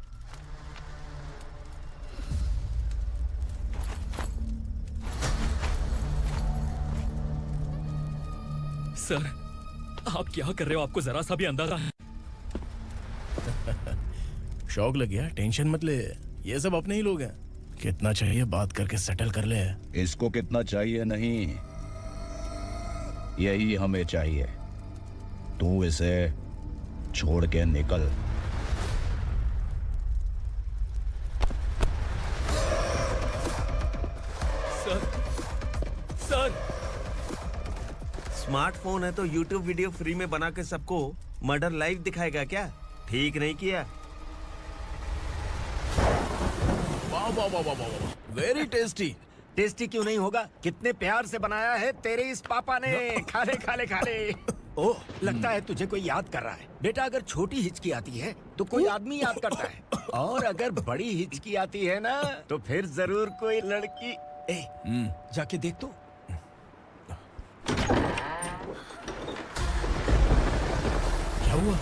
[SPEAKER 6] सर, आप क्या कर रहे हो? आपको जरा सा भी अंदाजा है?
[SPEAKER 4] शौक लग गया? टेंशन मत ले, ये सब अपने ही लोग हैं। कितना चाहिए बात करके सेटल कर ले।
[SPEAKER 10] इसको कितना चाहिए नहीं, यही हमें चाहिए। तू इसे छोड़ के निकल।
[SPEAKER 6] Sir, sir.
[SPEAKER 15] स्मार्टफोन है तो YouTube वीडियो फ्री में बना के सबको मर्डर लाइव दिखाएगा क्या? ठीक नहीं किया।
[SPEAKER 4] वाह वाह वाह वाह वाह, वेरी टेस्टी।
[SPEAKER 11] टेस्टी क्यों नहीं होगा? कितने प्यार से बनाया है तेरे इस पापा ने। खा ले खा ले खा ले। ओह, लगता है तुझे कोई याद कर रहा है। बेटा, अगर छोटी हिचकी आती है तो कोई आदमी याद करता है, और अगर बड़ी हिचकी आती है ना तो फिर जरूर कोई लड़की। जाके देख तो।
[SPEAKER 4] क्या हुआ?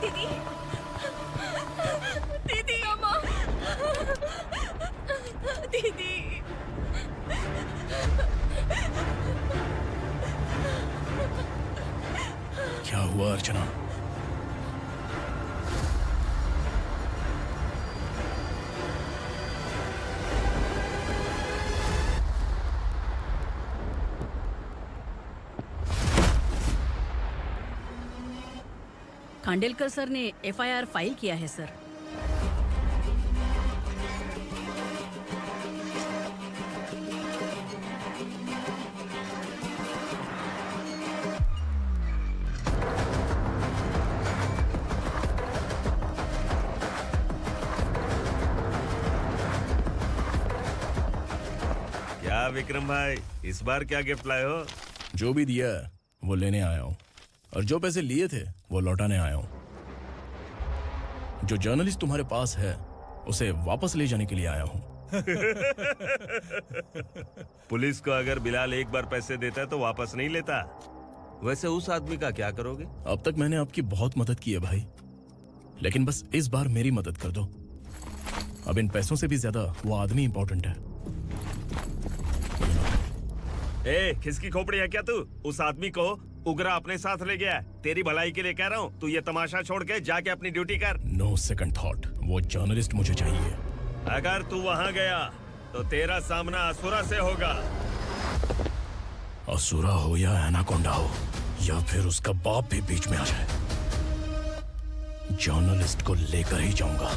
[SPEAKER 2] दीदी, दीदी, अम्मा, दीदी।
[SPEAKER 4] क्या हुआ अर्चना?
[SPEAKER 1] खांडेलकर सर ने एफआईआर फाइल किया है सर।
[SPEAKER 15] क्या विक्रम भाई, इस बार क्या गिफ्ट लाए हो?
[SPEAKER 4] जो भी दिया है वो लेने आया हूँ, और जो पैसे लिए थे वो लौटाने आया हूँ। जो जर्नलिस्ट तुम्हारे पास है उसे वापस ले जाने के लिए आया हूँ।
[SPEAKER 15] पुलिस को अगर बिलाल एक बार पैसे देता है तो वापस नहीं लेता। वैसे उस आदमी का क्या करोगे?
[SPEAKER 4] अब तक मैंने आपकी बहुत मदद की है भाई, लेकिन बस इस बार मेरी मदद कर दो। अब इन पैसों से भी ज्यादा वो आदमी इंपॉर्टेंट है।
[SPEAKER 15] ए, किसकी खोपड़ी है क्या तू? उस आदमी को उगरा अपने साथ ले गया। तेरी भलाई के लिए कह रहा हूँ, तू ये तमाशा छोड़ के जाके अपनी ड्यूटी कर।
[SPEAKER 4] नो सेकंड थॉट, वो जर्नलिस्ट मुझे चाहिए।
[SPEAKER 15] अगर तू वहाँ गया तो तेरा सामना असुरा से होगा।
[SPEAKER 4] असुरा हो या एनाकोंडा हो, या फिर उसका बाप भी बीच में आ जाए, जर्नलिस्ट को लेकर ही जाऊंगा।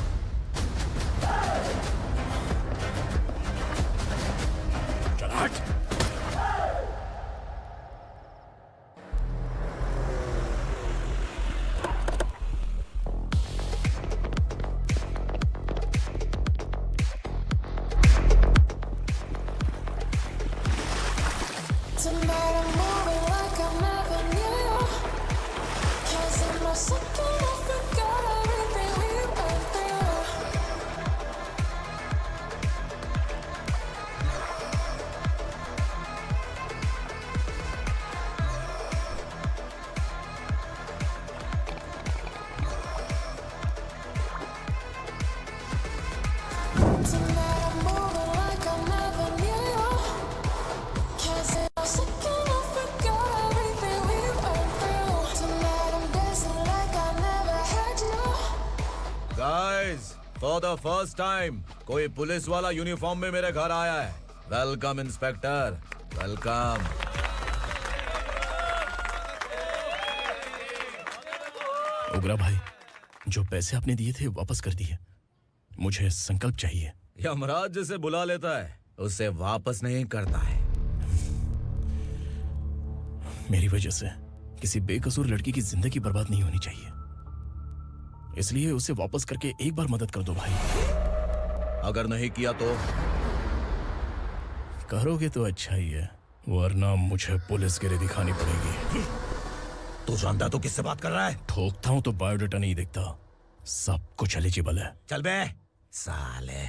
[SPEAKER 16] Guys, for the first time कोई पुलिस वाला यूनिफॉर्म में मेरे घर आया है। Welcome inspector, welcome.
[SPEAKER 4] उग्रा भाई, जो पैसे आपने दिए थे वापस कर दिए। मुझे संकल्प चाहिए।
[SPEAKER 16] यमराज जिसे बुला लेता है उसे वापस नहीं करता है।
[SPEAKER 4] मेरी वजह से किसी बेकसूर लड़की की जिंदगी बर्बाद नहीं होनी चाहिए, इसलिए उसे वापस करके एक बार मदद कर दो भाई।
[SPEAKER 16] अगर नहीं किया तो?
[SPEAKER 4] करोगे तो अच्छा ही है, वरना मुझे पुलिस गिरी दिखानी पड़ेगी।
[SPEAKER 16] तू जानता तो किससे बात कर रहा है?
[SPEAKER 4] ठोकता हूं तो बायोडाटा नहीं दिखता, सब कुछ एलिजिबल है।
[SPEAKER 16] चल बे साले।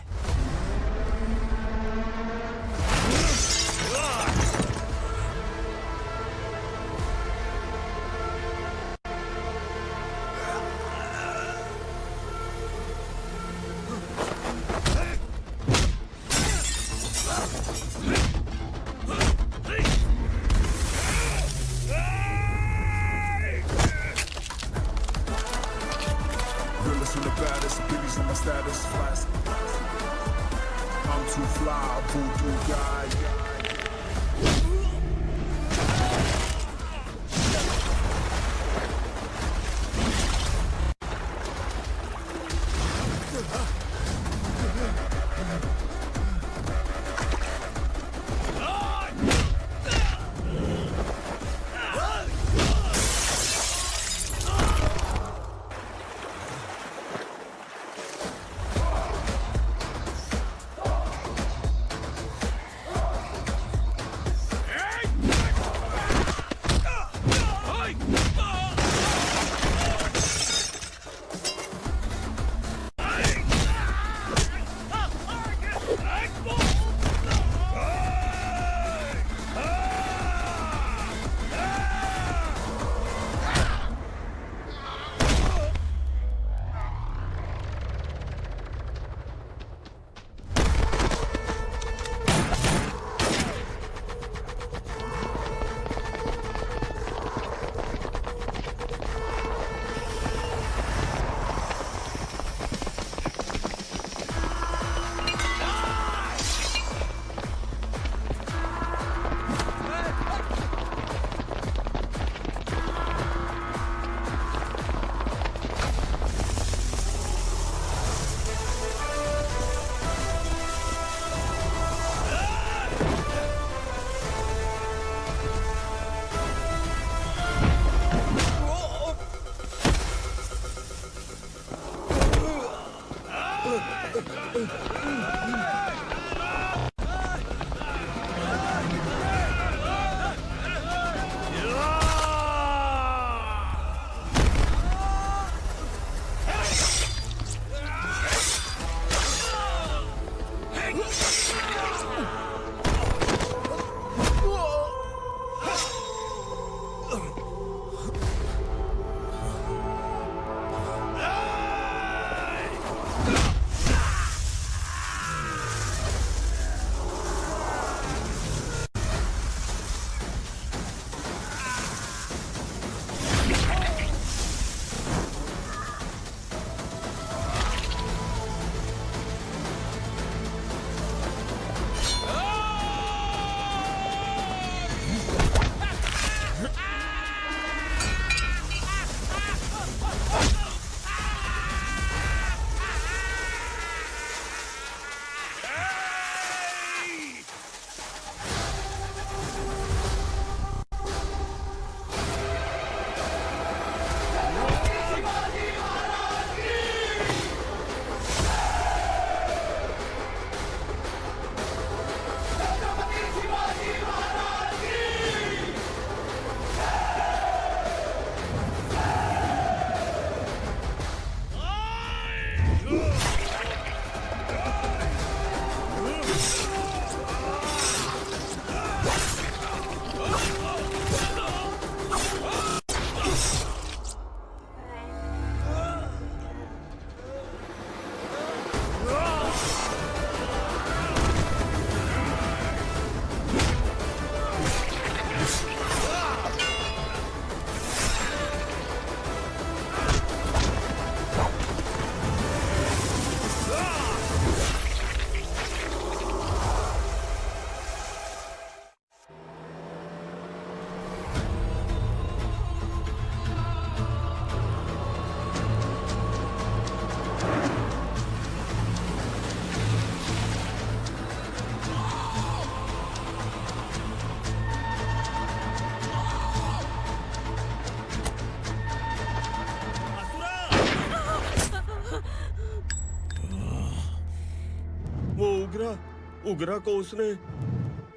[SPEAKER 9] उगरा को उसने।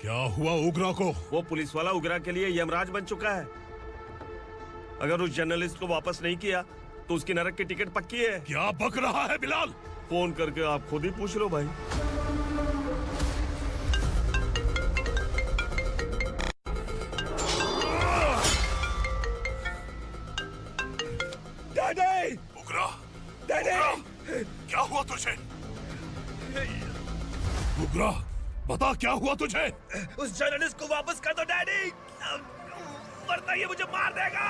[SPEAKER 13] क्या हुआ उगरा को?
[SPEAKER 9] वो पुलिस वाला उगरा के लिए यमराज बन चुका है। अगर उस जर्नलिस्ट को वापस नहीं किया तो उसकी नरक की टिकट पक्की है।
[SPEAKER 13] क्या बक रहा है बिलाल?
[SPEAKER 9] फोन करके आप खुद ही पूछ लो भाई।
[SPEAKER 13] डैडी! उगरा! डैडी! क्या हुआ तुझे? उगरा, बता क्या हुआ तुझे?
[SPEAKER 9] उस जर्नलिस्ट को वापस कर दो डैडी, वरना ये मुझे मार देगा।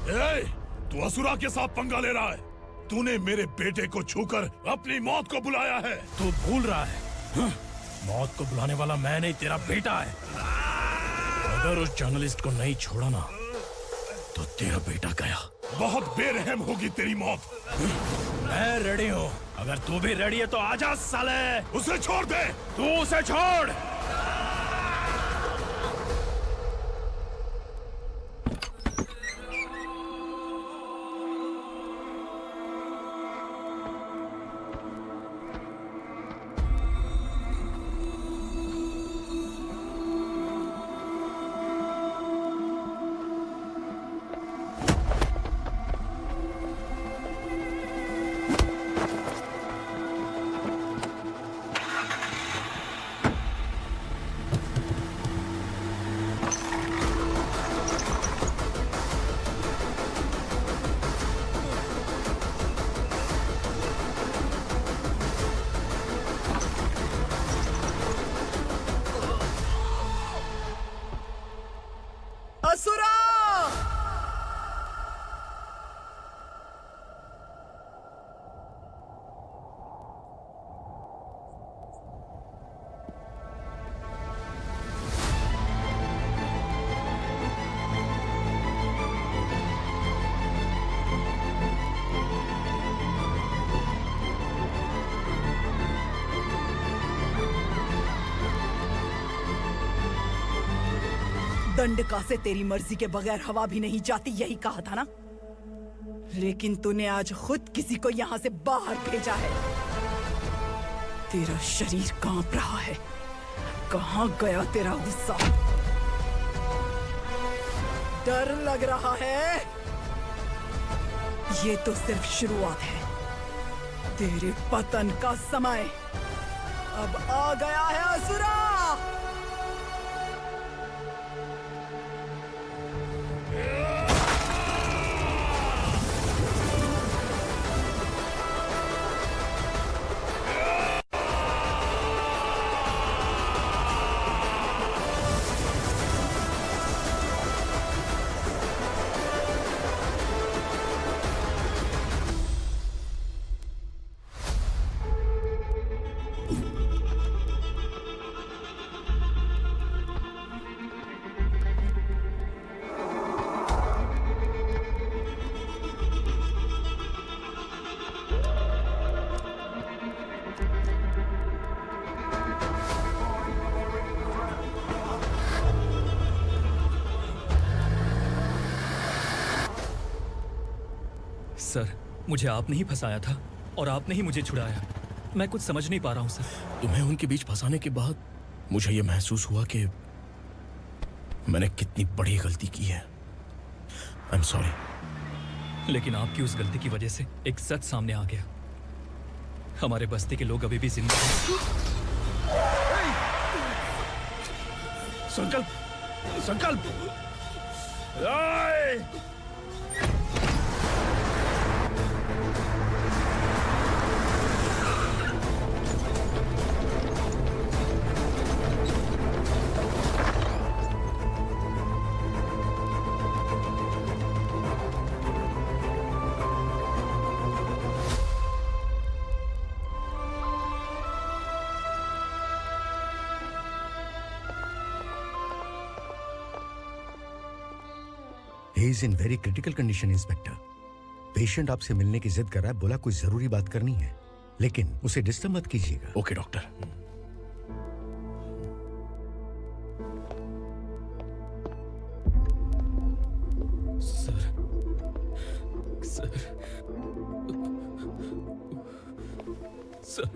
[SPEAKER 13] ए, तू असुरा के साथ पंगा ले रहा है। तूने मेरे बेटे को छूकर अपनी मौत को बुलाया है।
[SPEAKER 4] तू भूल रहा है, मौत को बुलाने वाला मैं नहीं, तेरा बेटा है। अगर उस जर्नलिस्ट को नहीं छोड़ा ना तो तेरा बेटा गया।
[SPEAKER 13] बहुत बेरहम होगी तेरी मौत।
[SPEAKER 4] मैं रेडी हूँ, अगर तू भी रेडी है तो आजा साले।
[SPEAKER 13] उसे छोड़ दे।
[SPEAKER 4] तू उसे छोड़।
[SPEAKER 3] असुरा! दंडका से तेरी मर्जी के बगैर हवा भी नहीं जाती, यही कहा था ना? लेकिन तूने आज खुद किसी को यहाँ से बाहर भेजा है। तेरा शरीर कांप रहा है। कहाँ गया तेरा गुस्सा? डर लग रहा है? ये तो सिर्फ शुरुआत है। तेरे पतन का समय अब आ गया है असुरा!
[SPEAKER 6] सर, मुझे आपने ही फंसाया था और आपने ही मुझे छुड़ाया। मैं कुछ समझ नहीं पा रहा हूँ सर।
[SPEAKER 4] तुम्हें उनके बीच फंसाने के बाद मुझे ये महसूस हुआ कि मैंने कितनी बड़ी गलती की है। I am sorry.
[SPEAKER 6] लेकिन आपकी उस गलती की वजह से एक सच सामने आ गया। हमारे बस्ती के लोग अभी भी जिंदा हैं।
[SPEAKER 9] संकल्प, संकल्प!
[SPEAKER 17] He is in very critical condition, inspector. Patient आपसे मिलने की जिद कर रहा है, बोला कोई जरूरी बात करनी है, लेकिन उसे डिस्टर्ब मत कीजिएगा।
[SPEAKER 4] Okay doctor.
[SPEAKER 6] Sir, sir, sir,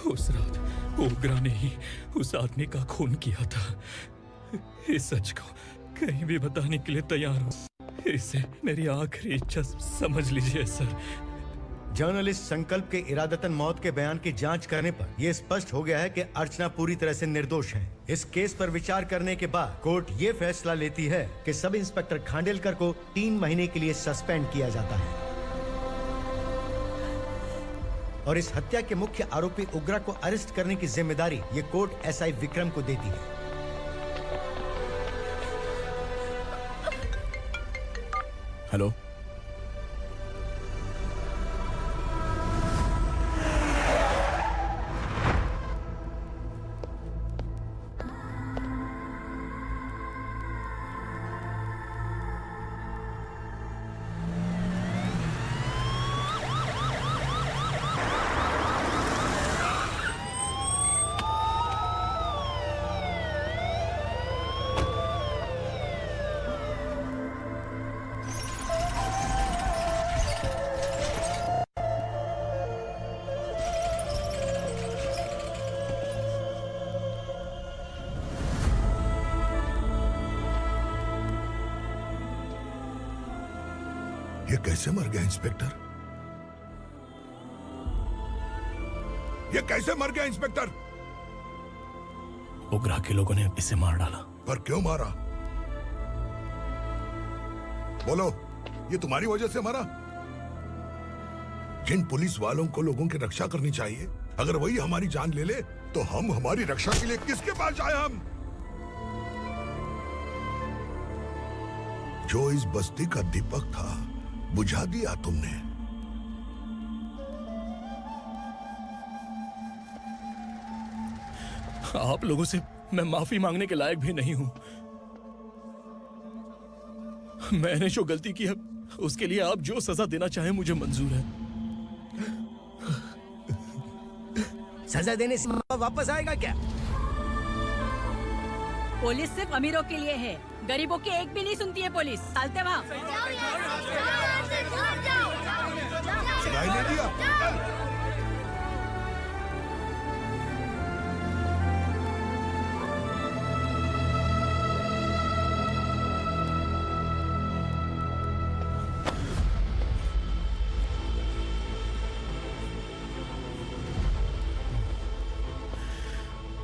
[SPEAKER 6] उस रात ओग्रा ने ही उस आदमी का खून किया था। इस सच को कहीं भी बताने के लिए तैयार हूँ। इसे मेरी आखिरी इच्छा समझ लीजिए सर।
[SPEAKER 17] जर्नलिस्ट संकल्प के इरादतन मौत के बयान की जांच करने पर यह स्पष्ट हो गया है कि अर्चना पूरी तरह से निर्दोष है। इस केस पर विचार करने के बाद कोर्ट ये फैसला लेती है कि सब इंस्पेक्टर खांडेलकर को 3 महीने के लिए सस्पेंड किया जाता है और इस हत्या के मुख्य आरोपी उग्रा को अरेस्ट करने की जिम्मेदारी ये कोर्ट एसआई विक्रम को देती है।
[SPEAKER 4] हेलो,
[SPEAKER 7] ये कैसे मर गया इंस्पेक्टर? ये कैसे मर गया इंस्पेक्टर?
[SPEAKER 4] उग्रा के लोगों ने इसे मार डाला।
[SPEAKER 7] पर क्यों मारा? बोलो, ये तुम्हारी वजह से मारा? जिन पुलिस वालों को लोगों की रक्षा करनी चाहिए, अगर वही हमारी जान ले ले तो हम हमारी रक्षा के लिए किसके पास जाए? हम जो इस बस्ती का दीपक था बुझा दिया तुमने।
[SPEAKER 4] आप लोगों से मैं माफी मांगने के लायक भी नहीं हूं। मैंने जो गलती की है उसके लिए आप जो सजा देना चाहें मुझे मंजूर है।
[SPEAKER 17] सजा देने से वापस आएगा क्या?
[SPEAKER 1] पुलिस सिर्फ अमीरों के लिए है, गरीबों की एक भी नहीं सुनती है पुलिस। चलते वहाँ।
[SPEAKER 7] सुनाई नहीं दिया?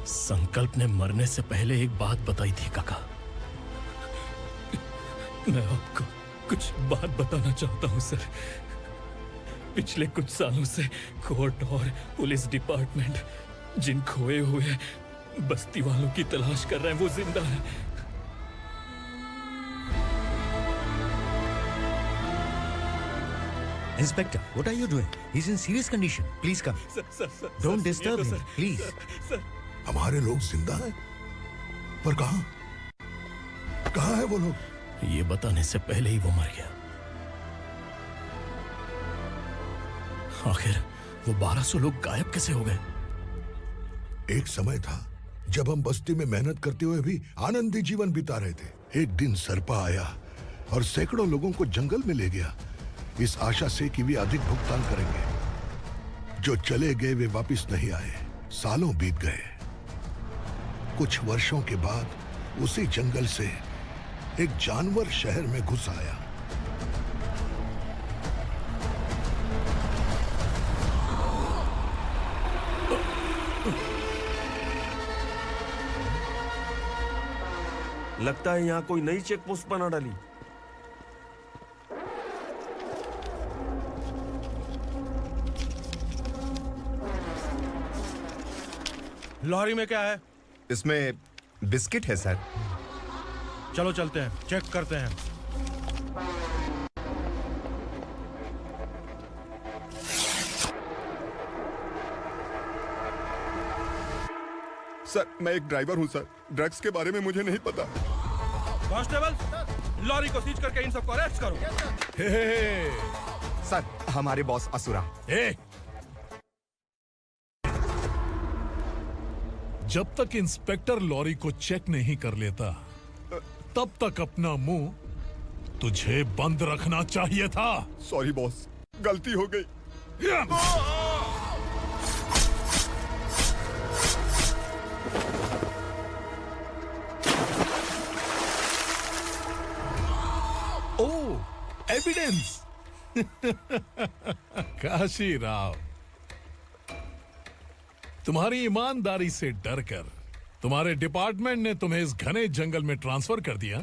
[SPEAKER 4] संकल्प ने मरने से पहले एक बात बताई थी काका।
[SPEAKER 6] मैं आपको कुछ बात बताना चाहता हूं सर। पिछले कुछ सालों से कोर्ट और पुलिस डिपार्टमेंट जिन खोए हुए बस्ती वालों की तलाश कर रहे हैं वो जिंदा है।
[SPEAKER 17] Inspector, what are you doing? He's in serious condition. Please come. Don't disturb him, please.
[SPEAKER 7] हमारे लोग जिंदा हैं? पर कहां? कहां है वो लोग?
[SPEAKER 4] ये बताने से पहले ही वो मर गया। आखिर वो 1200 लोग गायब कैसे हो गए?
[SPEAKER 7] एक समय था जब हम बस्ती में मेहनत करते हुए भी आनंदी जीवन बिता रहे थे। एक दिन सरपा आया और सैकड़ों लोगों को जंगल में ले गया, इस आशा से कि वे अधिक भुगतान करेंगे। जो चले गए वे वापस नहीं आए। सालों बीत गए। कुछ वर्षों के बाद उसी जंगल से एक जानवर शहर में घुस आया।
[SPEAKER 15] लगता है यहाँ कोई नई चेक पोस्ट बना डाली।
[SPEAKER 9] लॉरी में क्या है?
[SPEAKER 5] इसमें बिस्किट है सर।
[SPEAKER 9] चलो चलते हैं, चेक करते हैं।
[SPEAKER 5] सर मैं एक ड्राइवर हूं सर, ड्रग्स के बारे में मुझे नहीं पता।
[SPEAKER 9] कांस्टेबल, लॉरी को सीज करके इन सबको अरेस्ट करो।
[SPEAKER 5] सर हमारे बॉस असुरा।
[SPEAKER 13] जब तक इंस्पेक्टर लॉरी को चेक नहीं कर लेता तब तक अपना मुंह तुझे बंद रखना चाहिए था।
[SPEAKER 5] सॉरी बॉस, गलती हो गई।
[SPEAKER 13] एविडेंस। काशी राव, तुम्हारी ईमानदारी से डरकर तुम्हारे डिपार्टमेंट ने तुम्हें इस घने जंगल में ट्रांसफर कर दिया।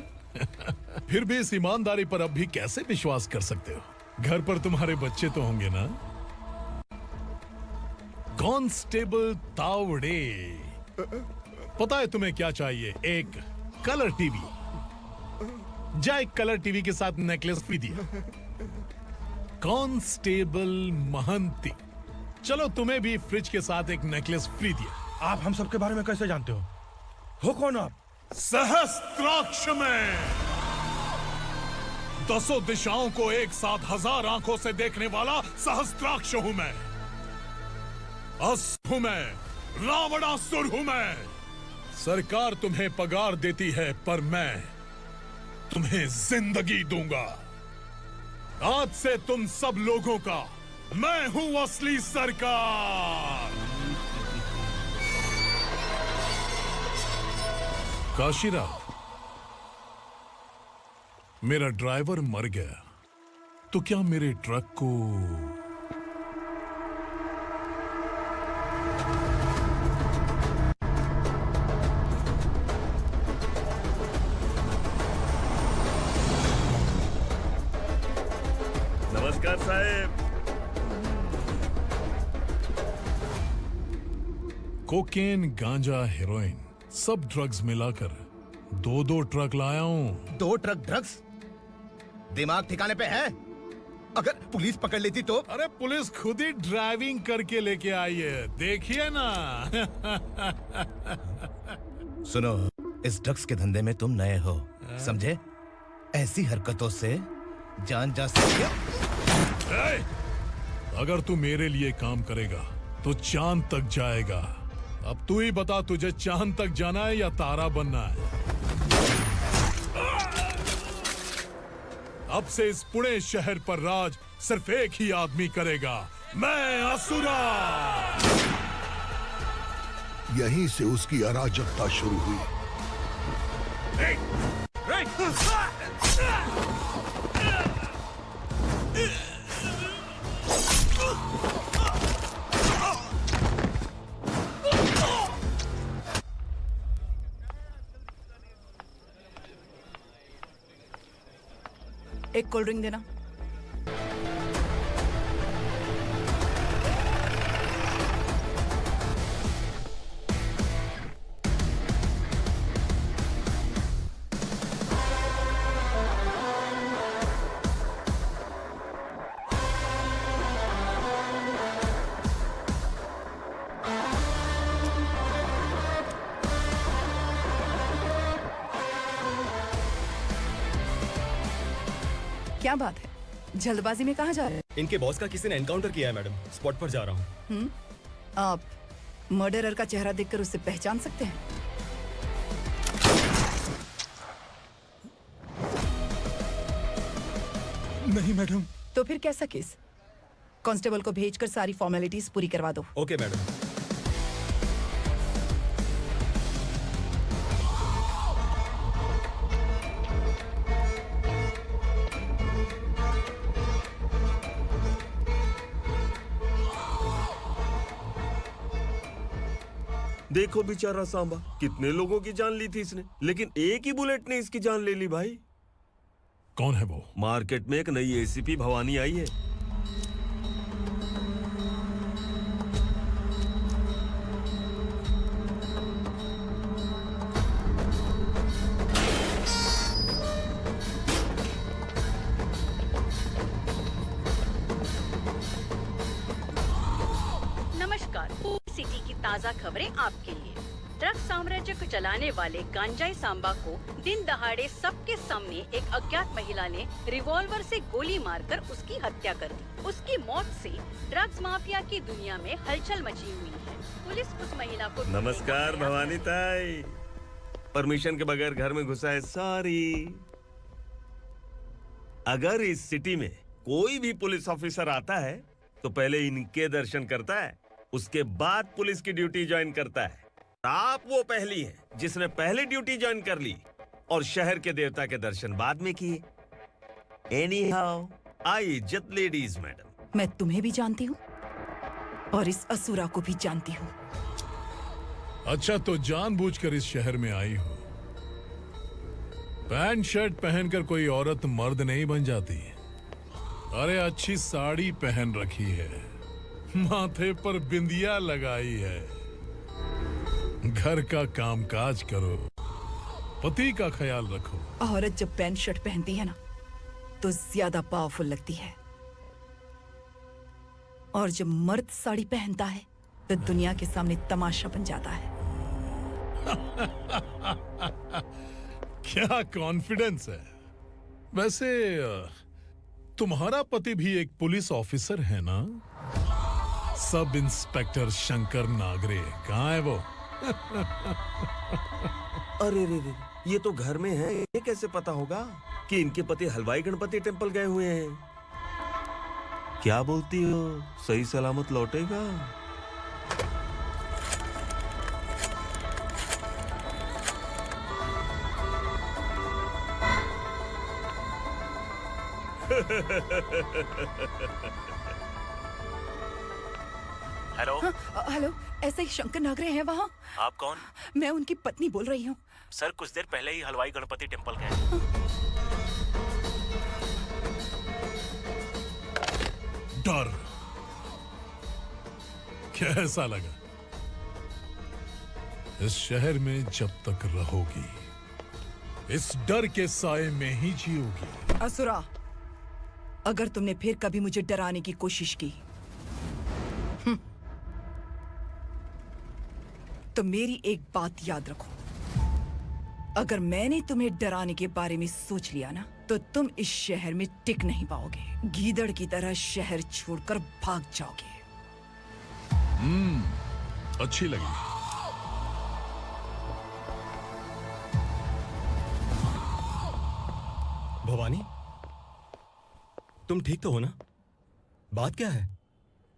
[SPEAKER 13] फिर भी इस ईमानदारी पर अब भी कैसे विश्वास कर सकते हो? घर पर तुम्हारे बच्चे तो होंगे ना? कांस्टेबल तावड़े, पता है तुम्हें क्या चाहिए? एक कलर टीवी। जा एक कलर टीवी के साथ नेकलेस भी दिया। कांस्टेबल महंती, चलो तुम्हें भी फ्रिज के साथ एक नेकलेस फ्री दिया।
[SPEAKER 9] आप हम सबके बारे में कैसे जानते हो कौन आप?
[SPEAKER 13] सहस्त्राक्ष में 10 दिशाओं को एक साथ 1000 आंखों से देखने वाला सहस्त्राक्ष हूं मैं। असुर हूं मैं, रावणासुर हूं मैं। सरकार तुम्हें पगार देती है, पर मैं तुम्हें जिंदगी दूंगा। आज से तुम सब लोगों का मैं हूं असली सरकार। काशीराव, मेरा ड्राइवर मर गया तो क्या मेरे ट्रक को
[SPEAKER 9] नमस्कार साहेब।
[SPEAKER 13] कोकेन, गांजा, हेरोइन, सब ड्रग्स मिलाकर 2 ट्रक लाया हूं।
[SPEAKER 8] 2 ट्रक ड्रग्स? दिमाग ठिकाने पे है? अगर पुलिस पकड़ लेती तो?
[SPEAKER 13] अरे पुलिस खुद ही ड्राइविंग करके लेके आई है, देखिए ना।
[SPEAKER 8] सुनो, इस ड्रग्स के धंधे में तुम नए हो, समझे? ऐसी हरकतों से जान जा सकती है।
[SPEAKER 13] अगर तू मेरे लिए काम करेगा तो चांद तक जाएगा। अब तू ही बता, तुझे चांद तक जाना है या तारा बनना है? अब से इस पुणे शहर पर राज सिर्फ एक ही आदमी करेगा, मैं असुरा।
[SPEAKER 7] यहीं से उसकी अराजकता शुरू हुई।
[SPEAKER 1] एक कोल्ड ड्रिंक देना। क्या बात है, जल्दबाजी में कहाँ जा रहे हैं?
[SPEAKER 10] इनके बॉस का किसी ने एनकाउंटर किया है मैडम, स्पॉट पर जा रहा हूँ।
[SPEAKER 1] आप मर्डरर का चेहरा देखकर उसे पहचान सकते हैं?
[SPEAKER 10] नहीं मैडम।
[SPEAKER 1] तो फिर कैसा केस? कांस्टेबल को भेजकर सारी फॉर्मेलिटीज पूरी करवा दो।
[SPEAKER 10] Okay madam.
[SPEAKER 9] देखो बेचारा सांबा, कितने लोगों की जान ली थी इसने, लेकिन एक ही बुलेट ने इसकी जान ले ली भाई।
[SPEAKER 13] कौन है वो?
[SPEAKER 9] मार्केट में एक नई एसीपी भवानी आई है।
[SPEAKER 1] नमस्कार, सिटी की ताज़ा खबरें आपके लिए। ड्रग साम्राज्य को चलाने वाले गांजाई सांबा को दिन दहाड़े सबके सामने एक अज्ञात महिला ने रिवॉल्वर से गोली मारकर उसकी हत्या कर दी। उसकी मौत से ड्रग्स माफिया की दुनिया में हलचल मची हुई है। पुलिस उस महिला को
[SPEAKER 9] नमस्कार भवानी ताई, परमिशन के बगैर घर में घुसा है, सॉरी। अगर इस सिटी में कोई भी पुलिस ऑफिसर आता है तो पहले इनके दर्शन करता है, उसके बाद पुलिस की ड्यूटी ज्वाइन करता है। आप वो पहली हैं जिसने पहले ड्यूटी ज्वाइन कर ली और शहर के देवता के दर्शन बाद में किए।
[SPEAKER 18] एनीहाउ, आई इज्जत लेडीज मैडम।
[SPEAKER 19] मैं तुम्हें भी जानती हूँ और इस असुरा को भी जानती हूँ।
[SPEAKER 13] अच्छा, तो जानबूझकर इस शहर में आई हो। पैंट शर्ट पहनकर कोई औरत मर्द नहीं बन जाती। अरे अच्छी साड़ी पहन रखी है, माथे पर बिंदिया लगाई है, घर का कामकाज करो, पति का ख्याल रखो।
[SPEAKER 19] औरत जब पैंट शर्ट पहनती है ना तो ज्यादा पावरफुल लगती है, और जब मर्द साड़ी पहनता है तो दुनिया के सामने तमाशा बन जाता है।
[SPEAKER 13] क्या कॉन्फिडेंस है। वैसे तुम्हारा पति भी एक पुलिस ऑफिसर है ना? सब इंस्पेक्टर शंकर नागरे, कहाँ है वो?
[SPEAKER 18] अरे रे रे, ये तो घर में है, ये कैसे पता होगा कि इनके पति हलवाई गणपति टेम्पल गए हुए हैं? क्या बोलती हो, सही सलामत लौटेगा?
[SPEAKER 19] हेलो। हेलो, ऐसे ही शंकर नागरे हैं वहाँ?
[SPEAKER 20] आप कौन?
[SPEAKER 19] मैं उनकी पत्नी बोल रही हूँ।
[SPEAKER 20] सर कुछ देर पहले ही हलवाई गणपति टेम्पल गए।
[SPEAKER 13] डर कैसा लगा? इस शहर में जब तक रहोगी इस डर के साए में ही जियोगी।
[SPEAKER 19] असुरा, अगर तुमने फिर कभी मुझे डराने की कोशिश की तो मेरी एक बात याद रखो, अगर मैंने तुम्हें डराने के बारे में सोच लिया ना तो तुम इस शहर में टिक नहीं पाओगे। गीदड़ की तरह शहर छोड़कर भाग जाओगे।
[SPEAKER 13] अच्छी लगी।
[SPEAKER 10] भवानी, तुम ठीक तो हो ना? बात क्या है?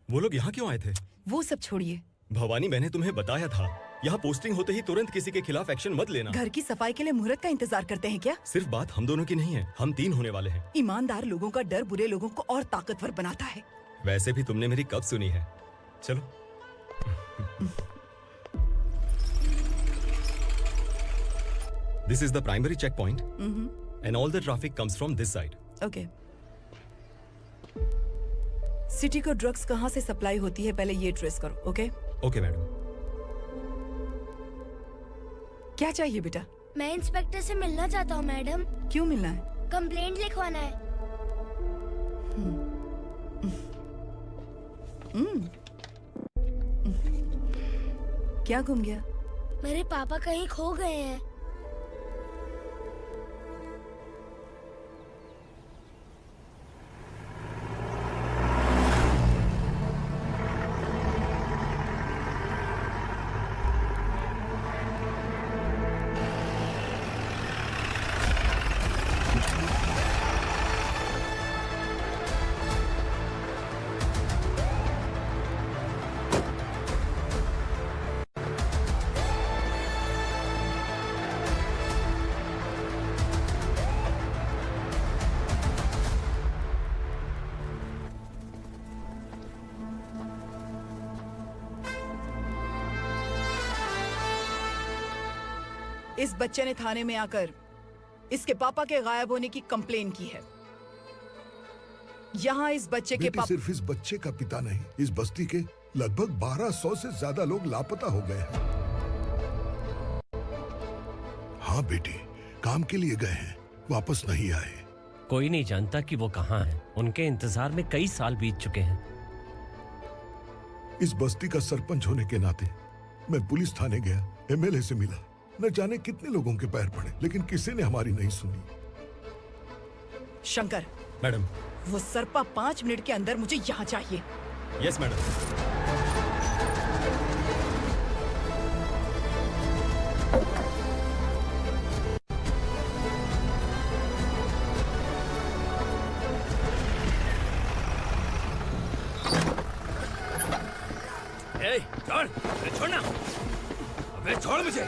[SPEAKER 10] वो लोग यहाँ क्यों आए थे?
[SPEAKER 19] वो सब छोड़िए।
[SPEAKER 10] भवानी, मैंने तुम्हें बताया था, यहाँ पोस्टिंग होते ही तुरंत किसी के खिलाफ एक्शन मत लेना।
[SPEAKER 19] घर की सफाई के लिए मुहूर्त का इंतजार करते हैं क्या?
[SPEAKER 10] सिर्फ बात हम दोनों की नहीं है, हम 3 होने वाले हैं।
[SPEAKER 19] ईमानदार लोगों का डर बुरे लोगों को और ताकतवर बनाता है।
[SPEAKER 10] वैसे भी तुमने मेरी कब सुनी है? चलो। This is the primary checkpoint, and all the traffic comes from this side.
[SPEAKER 19] Okay. City को ड्रग्स कहाँ से सप्लाई होती है पहले ये ट्रेस करो, ओके?
[SPEAKER 10] Okay madam.
[SPEAKER 19] क्या चाहिए बेटा?
[SPEAKER 14] मैं इंस्पेक्टर से मिलना चाहता हूँ मैडम।
[SPEAKER 19] क्यों मिलना है?
[SPEAKER 14] कंप्लेंट लिखवाना है।
[SPEAKER 19] क्या गुम गया?
[SPEAKER 14] मेरे पापा कहीं खो गए हैं।
[SPEAKER 19] इस बच्चे ने थाने में आकर इसके पापा के गायब होने की कंप्लेन की है। यहाँ इस बच्चे के
[SPEAKER 7] बेटी, सिर्फ इस बच्चे का पिता नहीं, इस बस्ती के लगभग 1200 से ज्यादा लोग लापता हो गए हैं। हाँ बेटी, काम के लिए गए हैं, वापस नहीं आए।
[SPEAKER 21] कोई नहीं जानता कि वो कहाँ हैं। उनके इंतजार में कई साल बीत चुके हैं।
[SPEAKER 7] इस बस्ती का सरपंच होने के नाते मैं पुलिस थाने गया, एमएलए से मिला, न जाने कितने लोगों के पैर पड़े, लेकिन किसी ने हमारी नहीं सुनी।
[SPEAKER 19] शंकर।
[SPEAKER 10] मैडम।
[SPEAKER 19] वो सरपा 5 मिनट के अंदर मुझे यहाँ चाहिए।
[SPEAKER 10] Yes madam.
[SPEAKER 9] छोड़, छोड़ना, अबे छोड़ मुझे।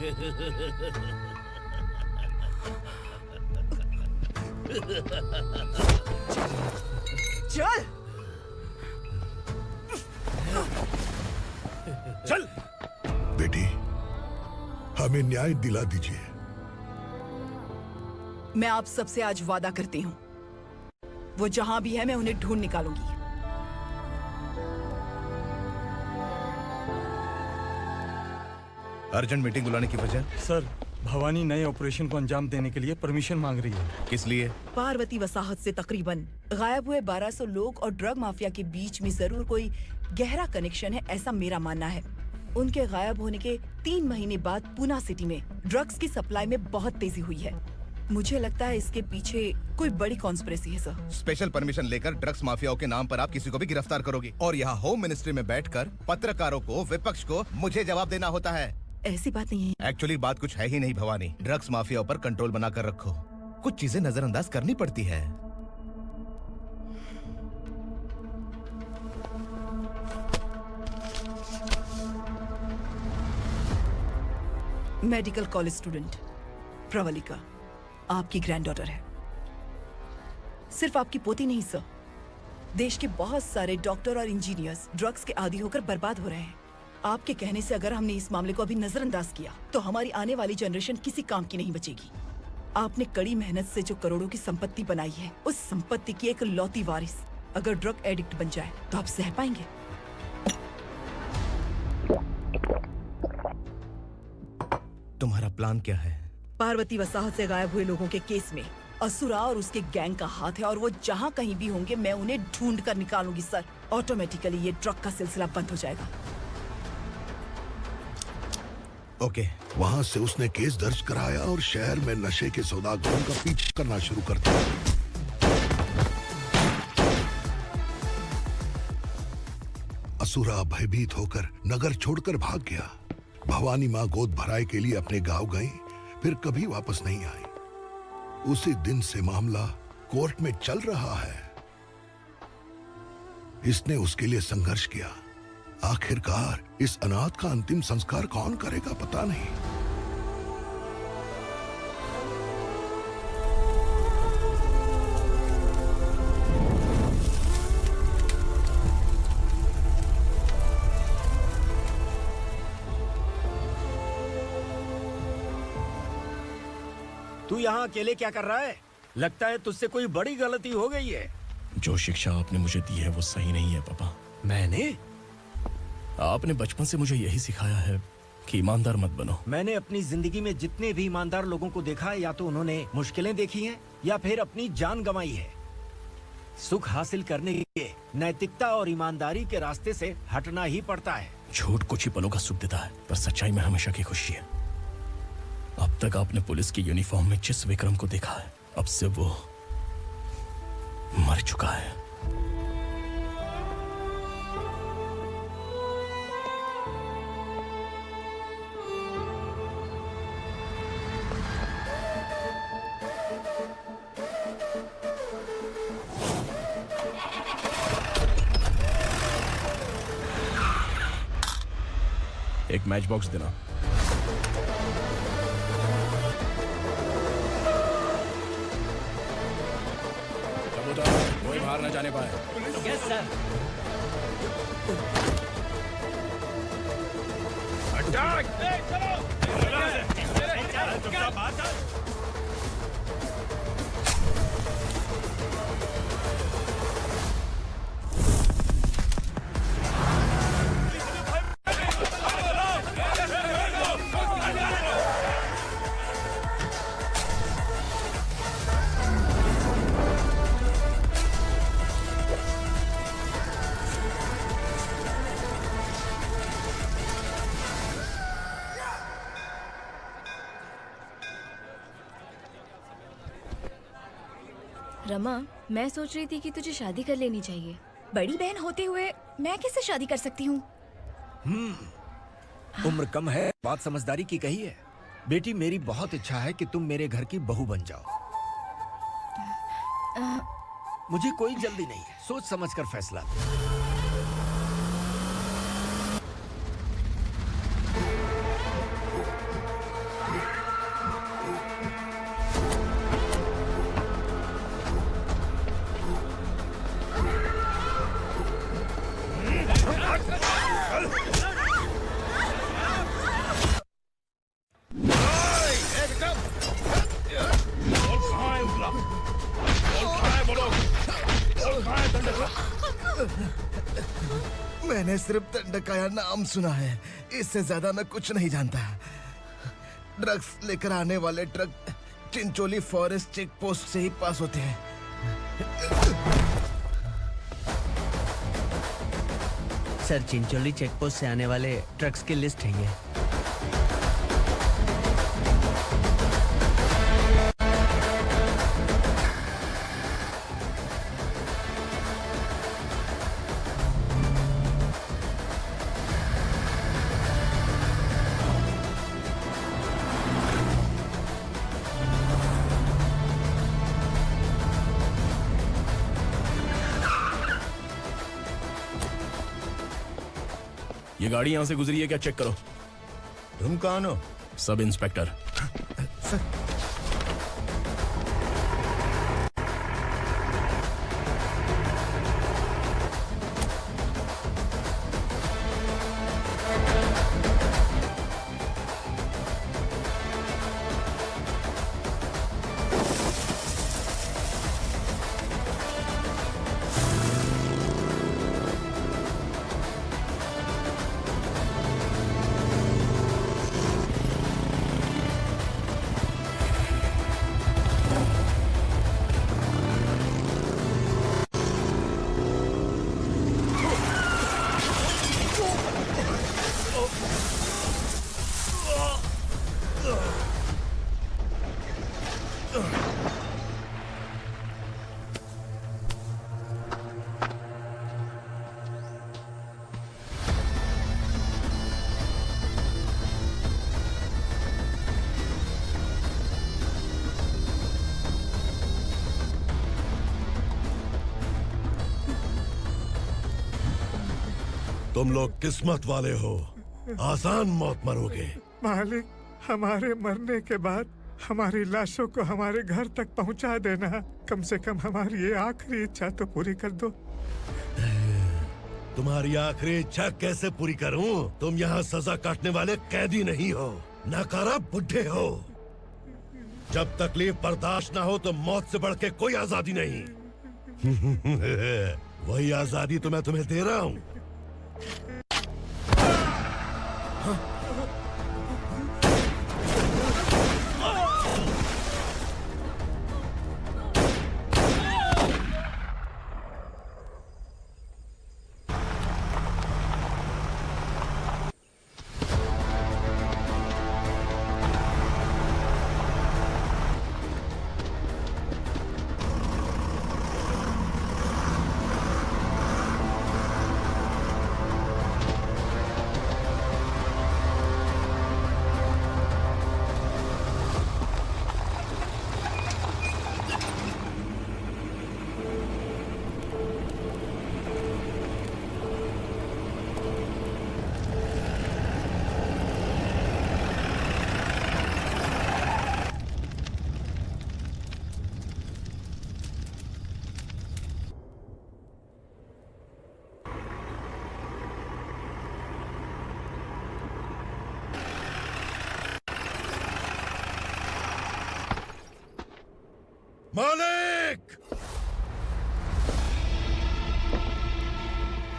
[SPEAKER 19] चल
[SPEAKER 13] चल बेटी, हमें न्याय दिला दीजिए।
[SPEAKER 19] मैं आप सबसे आज वादा करती हूँ, वो जहां भी है मैं उन्हें ढूंढ निकालूंगी।
[SPEAKER 8] अर्जेंट मीटिंग बुलाने की वजह?
[SPEAKER 10] सर, भवानी नए ऑपरेशन को अंजाम देने के लिए परमिशन मांग रही है।
[SPEAKER 8] किस लिए?
[SPEAKER 19] पार्वती वसाहत से तकरीबन गायब हुए 1200 लोग और ड्रग माफिया के बीच में जरूर कोई गहरा कनेक्शन है, ऐसा मेरा मानना है। उनके गायब होने के 3 महीने बाद पूना सिटी में ड्रग्स की सप्लाई में बहुत तेजी हुई है। मुझे लगता है इसके पीछे कोई बड़ी कॉन्स्पिरेसी है सर।
[SPEAKER 8] स्पेशल परमिशन लेकर ड्रग्स माफियाओं के नाम पर आप किसी को भी गिरफ्तार करोगे और यहाँ होम मिनिस्ट्री में बैठकर पत्रकारों को, विपक्ष को मुझे जवाब देना होता है।
[SPEAKER 19] ऐसी बात नहीं है।
[SPEAKER 8] एक्चुअली बात कुछ है ही नहीं भवानी। ड्रग्स माफियाओं पर कंट्रोल बनाकर रखो। कुछ चीजें नजरअंदाज करनी पड़ती है।
[SPEAKER 19] मेडिकल कॉलेज स्टूडेंट प्रवलिका आपकी ग्रैंडडॉटर है। सिर्फ आपकी पोती नहीं सर, देश के बहुत सारे डॉक्टर और इंजीनियर्स ड्रग्स के आदी होकर बर्बाद हो रहे हैं। आपके कहने से अगर हमने इस मामले को अभी नजरअंदाज किया तो हमारी आने वाली जनरेशन किसी काम की नहीं बचेगी। आपने कड़ी मेहनत से जो करोड़ों की संपत्ति बनाई है, उस संपत्ति की एक लौती वारिस अगर ड्रग एडिक्ट बन जाए तो आप सह पाएंगे?
[SPEAKER 8] तुम्हारा प्लान क्या है?
[SPEAKER 19] पार्वती वसाहत से गायब हुए लोगों के केस में असुरा और उसके गैंग का हाथ है और वो जहाँ कहीं भी होंगे मैं उन्हें ढूंढ कर निकालूंगी सर। ऑटोमेटिकली ये ड्रग का सिलसिला बंद हो जाएगा।
[SPEAKER 8] ओके।
[SPEAKER 13] वहाँ से उसने केस दर्ज कराया और शहर में नशे के सौदागरों का पीछा करना शुरू कर दिया। असुरा भयभीत होकर नगर छोड़कर भाग गया। भवानी माँ गोद भराई के लिए अपने गांव गई, फिर कभी वापस नहीं आई। उसी दिन से मामला कोर्ट में चल रहा है। इसने उसके लिए संघर्ष किया। आखिरकार इस अनाथ का अंतिम संस्कार कौन करेगा पता नहीं।
[SPEAKER 11] तू यहाँ अकेले क्या कर रहा है? लगता है तुझसे कोई बड़ी गलती हो गई है।
[SPEAKER 4] जो शिक्षा आपने मुझे दी है वो सही नहीं है पापा।
[SPEAKER 11] मैंने?
[SPEAKER 4] आपने बचपन से मुझे यही सिखाया है कि ईमानदार मत बनो।
[SPEAKER 11] मैंने अपनी जिंदगी में जितने भी ईमानदार लोगों को देखा है, या तो उन्होंने मुश्किलें देखी हैं या फिर अपनी जान गंवाई है। सुख हासिल करने के लिए नैतिकता और ईमानदारी के रास्ते से हटना ही पड़ता है।
[SPEAKER 4] झूठ कुछ ही पलों का सुख देता है, पर सच्चाई में हमेशा की खुशी है। अब तक आपने पुलिस की यूनिफॉर्म में जिस विक्रम को देखा है, अब से वो मर चुका है। एक मैच बॉक्स देना। कोई बाहर न जाने पाए।
[SPEAKER 21] Yes sir.
[SPEAKER 9] अटैक!
[SPEAKER 2] रमा, मैं सोच रही थी कि तुझे शादी कर लेनी चाहिए।
[SPEAKER 14] बड़ी बहन होते हुए मैं कैसे शादी कर सकती हूँ?
[SPEAKER 11] उम्र कम है, बात समझदारी की कही है। बेटी, मेरी बहुत इच्छा है कि तुम मेरे घर की बहू बन जाओ। मुझे कोई जल्दी नहीं है, सोच समझ कर फैसला लो।
[SPEAKER 8] मैंने सिर्फ दंडकाया नाम सुना है, इससे ज्यादा मैं कुछ नहीं जानता। ड्रग्स लेकर आने वाले truck Chincholi forest check post से ही पास होते हैं।
[SPEAKER 3] सर, चिंचोली चेक पोस्ट से आने वाले ट्रक्स की लिस्ट है ये।
[SPEAKER 4] ये गाड़ी यहां से गुजरी है क्या, चेक करो।
[SPEAKER 17] तुम कौन हो?
[SPEAKER 4] Sub inspector.
[SPEAKER 13] तुम लोग किस्मत वाले हो, आसान मौत मरोगे।
[SPEAKER 12] मालिक, हमारे मरने के बाद हमारी लाशों को हमारे घर तक पहुंचा देना। कम से कम हमारी ये आखिरी इच्छा तो पूरी कर दो।
[SPEAKER 13] तुम्हारी आखिरी इच्छा कैसे पूरी करूं? तुम यहाँ सजा काटने वाले कैदी नहीं हो, नाकारा बुढ़े हो। जब तकलीफ बर्दाश्त ना हो तो मौत से बढ़ के कोई आजादी नहीं। वही आजादी तो मैं तुम्हें दे रहा हूँ। मालिक!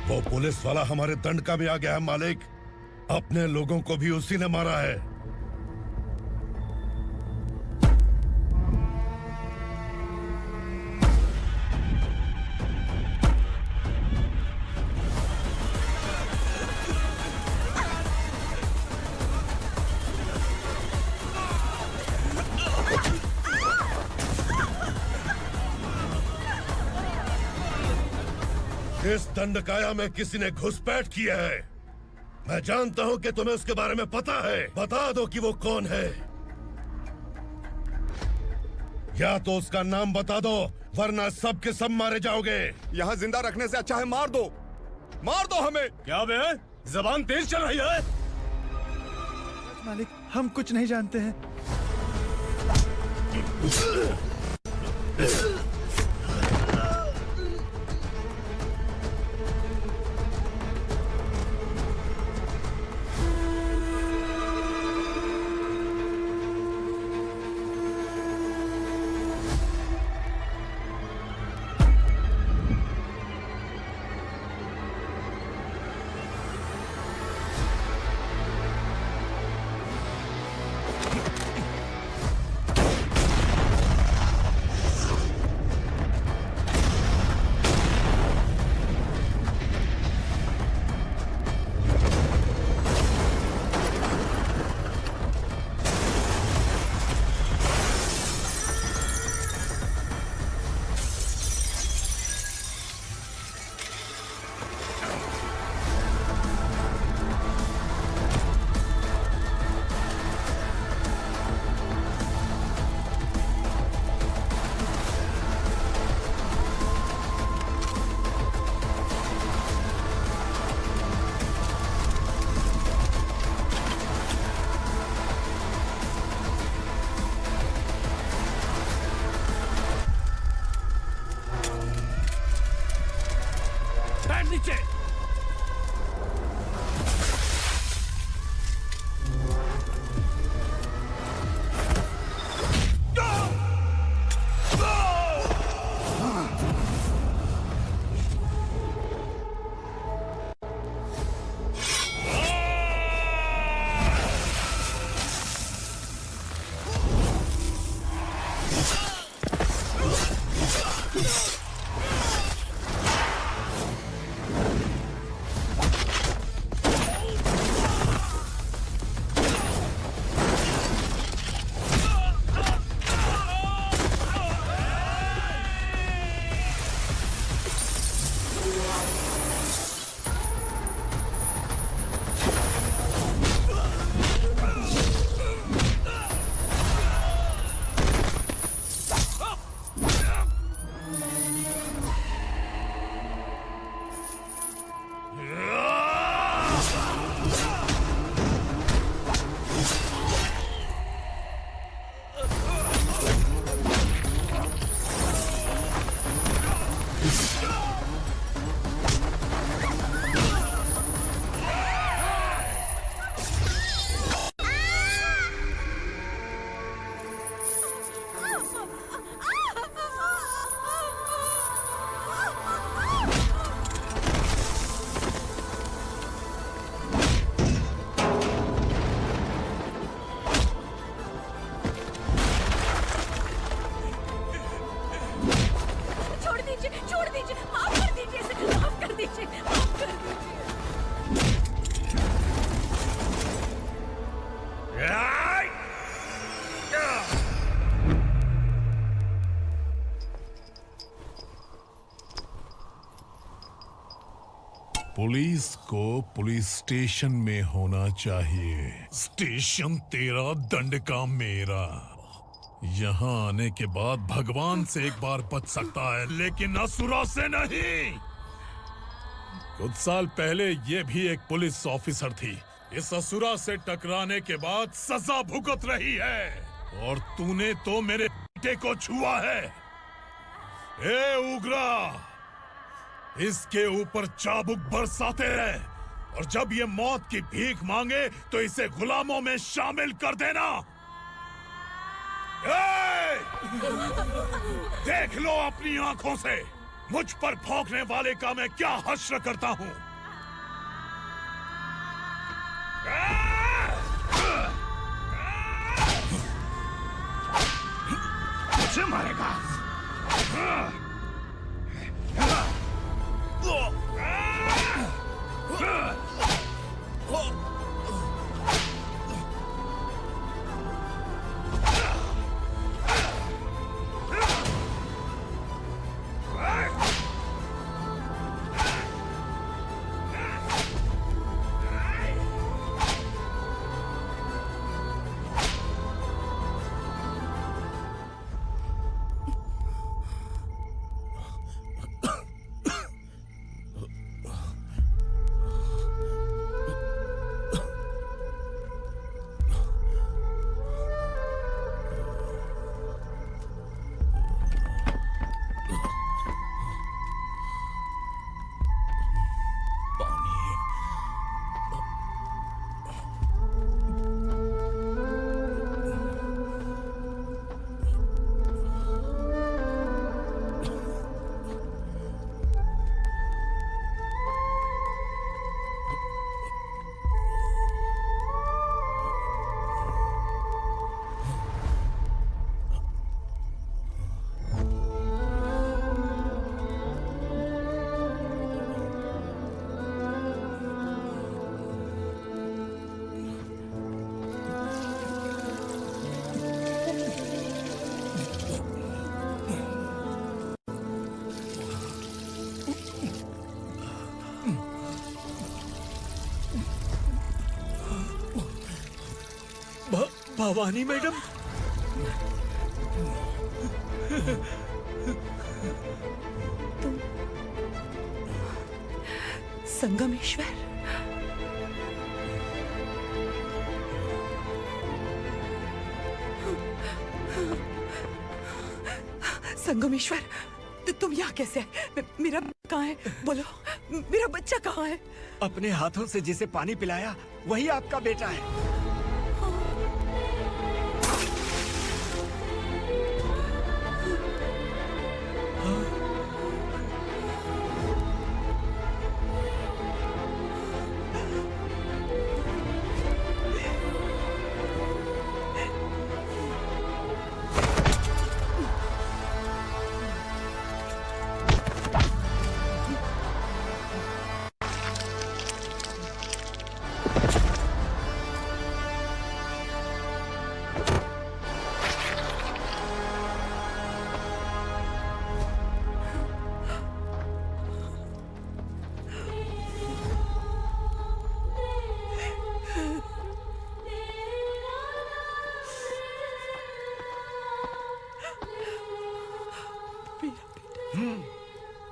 [SPEAKER 13] वो पुलिस वाला हमारे दंडका में आ गया है मालिक। अपने लोगों को भी उसी ने मारा है। इस दंडकाया में किसी ने घुसपैठ किया है। मैं जानता हूं कि तुम्हें उसके बारे में पता है। बता दो कि वो कौन है। या तो उसका नाम बता दो, वरना सब के सब मारे जाओगे।
[SPEAKER 5] यहाँ जिंदा रखने से अच्छा है मार दो हमें।
[SPEAKER 10] क्या बे? जबान तेज चल रही है।
[SPEAKER 12] मालिक, हम कुछ नहीं जानते हैं।
[SPEAKER 13] पुलिस को पुलिस स्टेशन में होना चाहिए। स्टेशन तेरा, दंड का मेरा। यहाँ आने के बाद भगवान से एक बार बच सकता है, लेकिन असुरा से नहीं। कुछ साल पहले ये भी एक पुलिस ऑफिसर थी। इस असुरा से टकराने के बाद सजा भुगत रही है, और तूने तो मेरे बेटे को छुआ है। ए उग्रा, इसके ऊपर चाबुक बरसाते रहे, और जब ये मौत की भीख मांगे तो इसे गुलामों में शामिल कर देना। देख लो अपनी आंखों से मुझ पर भौंकने वाले का मैं क्या हश्र करता हूं।
[SPEAKER 9] मुझे मारेगा?
[SPEAKER 11] भवानी मैडम,
[SPEAKER 19] तुम संगमेश्वर? संगमेश्वर, तुम यहाँ कैसे आए? मेरा कहाँ है? बोलो, मेरा बच्चा कहाँ है?
[SPEAKER 11] अपने हाथों से जिसे पानी पिलाया वही आपका बेटा है।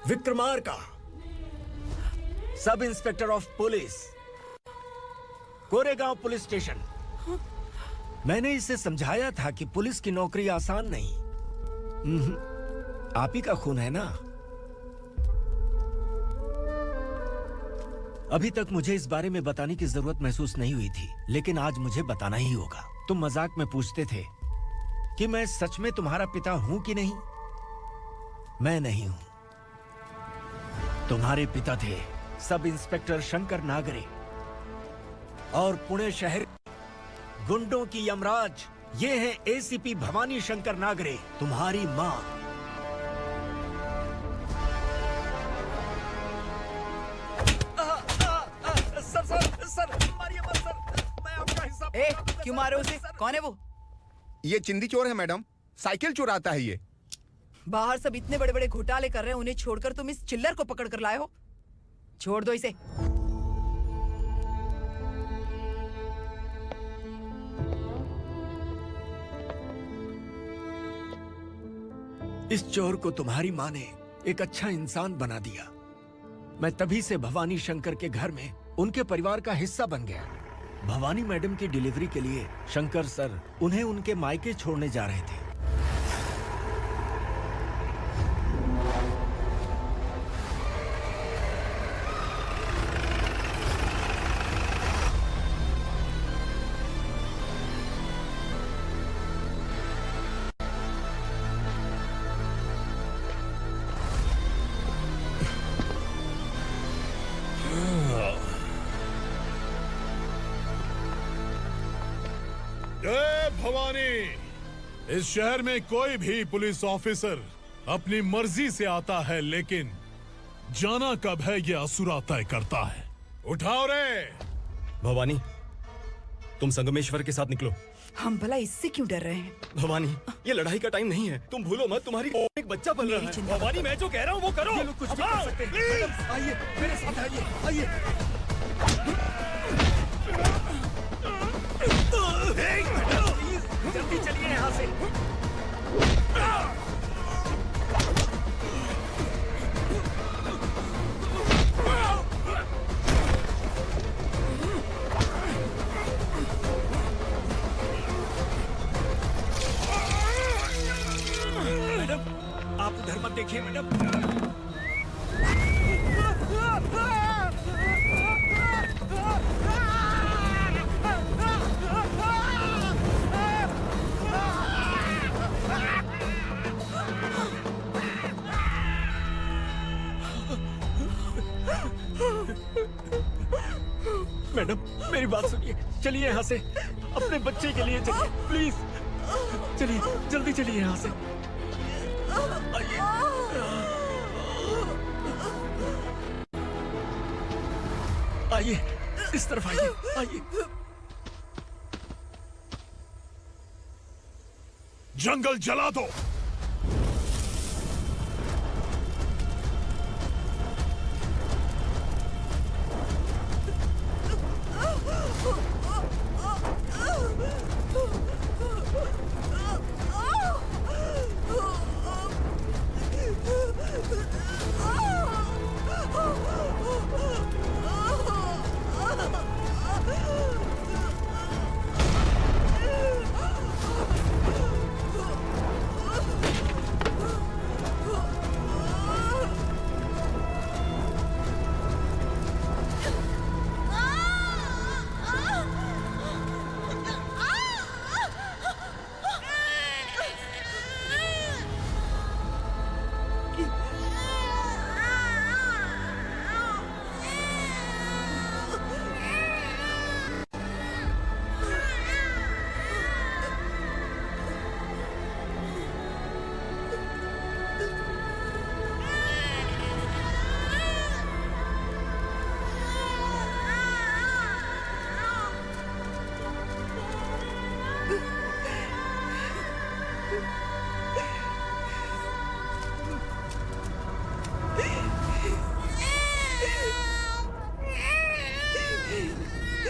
[SPEAKER 11] Vikramarka, sub inspector of police, Koregaon police station. मैंने इसे समझाया था कि पुलिस की नौकरी आसान नहीं। आप ही का खून है ना। अभी तक मुझे इस बारे में बताने की जरूरत महसूस नहीं हुई थी, लेकिन आज मुझे बताना ही होगा। तुम मजाक में पूछते थे कि मैं सच में तुम्हारा पिता हूं कि नहीं। मैं नहीं हूं। तुम्हारे पिता थे सब इंस्पेक्टर शंकर नागरे, और पुणे शहर गुंडों की यमराज ये है एसीपी भवानी शंकर नागरे, तुम्हारी मां। सर, मारिए मत सर, मैं आपका हिस्सा।
[SPEAKER 19] क्यों मारे उसे? कौन है वो?
[SPEAKER 5] ये चिंदी चोर है मैडम, साइकिल चुराता है ये।
[SPEAKER 19] बाहर सब इतने बड़े बड़े घोटाले कर रहे हैं, उन्हें छोड़कर तुम इस चिल्लर को पकड़ कर लाए हो। छोड़ दो इसे।
[SPEAKER 11] इस चोर को तुम्हारी माँ ने एक अच्छा इंसान बना दिया। मैं तभी से भवानी शंकर के घर में उनके परिवार का हिस्सा बन गया। भवानी मैडम की डिलीवरी के लिए शंकर सर उन्हें उनके मायके छोड़ने जा रहे थे।
[SPEAKER 13] जय भवानी। इस शहर में कोई भी पुलिस ऑफिसर अपनी मर्जी से आता है, लेकिन जाना कब है ये असुरा तय करता है। उठाओ रे।
[SPEAKER 10] भवानी, तुम संगमेश्वर के साथ निकलो।
[SPEAKER 19] हम भला इससे क्यों डर रहे हैं?
[SPEAKER 10] भवानी, ये लड़ाई का टाइम नहीं है। तुम भूलो मत, तुम्हारी एक बच्चा पल रहा है। भवानी, मैं जो कह रहा हूँ वो करो।
[SPEAKER 11] ये लोग कुछ भी कर सकते हैं। आइए मेरे साथ आइए, आइए। जल्दी चलिए यहाँ से। मैडम, आप उधर मत देखिए मैडम। मैडम, मेरी बात सुनिए। चलिए यहाँ से, अपने बच्चे के लिए चलिए, प्लीज। चलिए, जल्दी चलिए यहाँ से। आइए, इस तरफ आइए, आइए।
[SPEAKER 13] जंगल जला दो।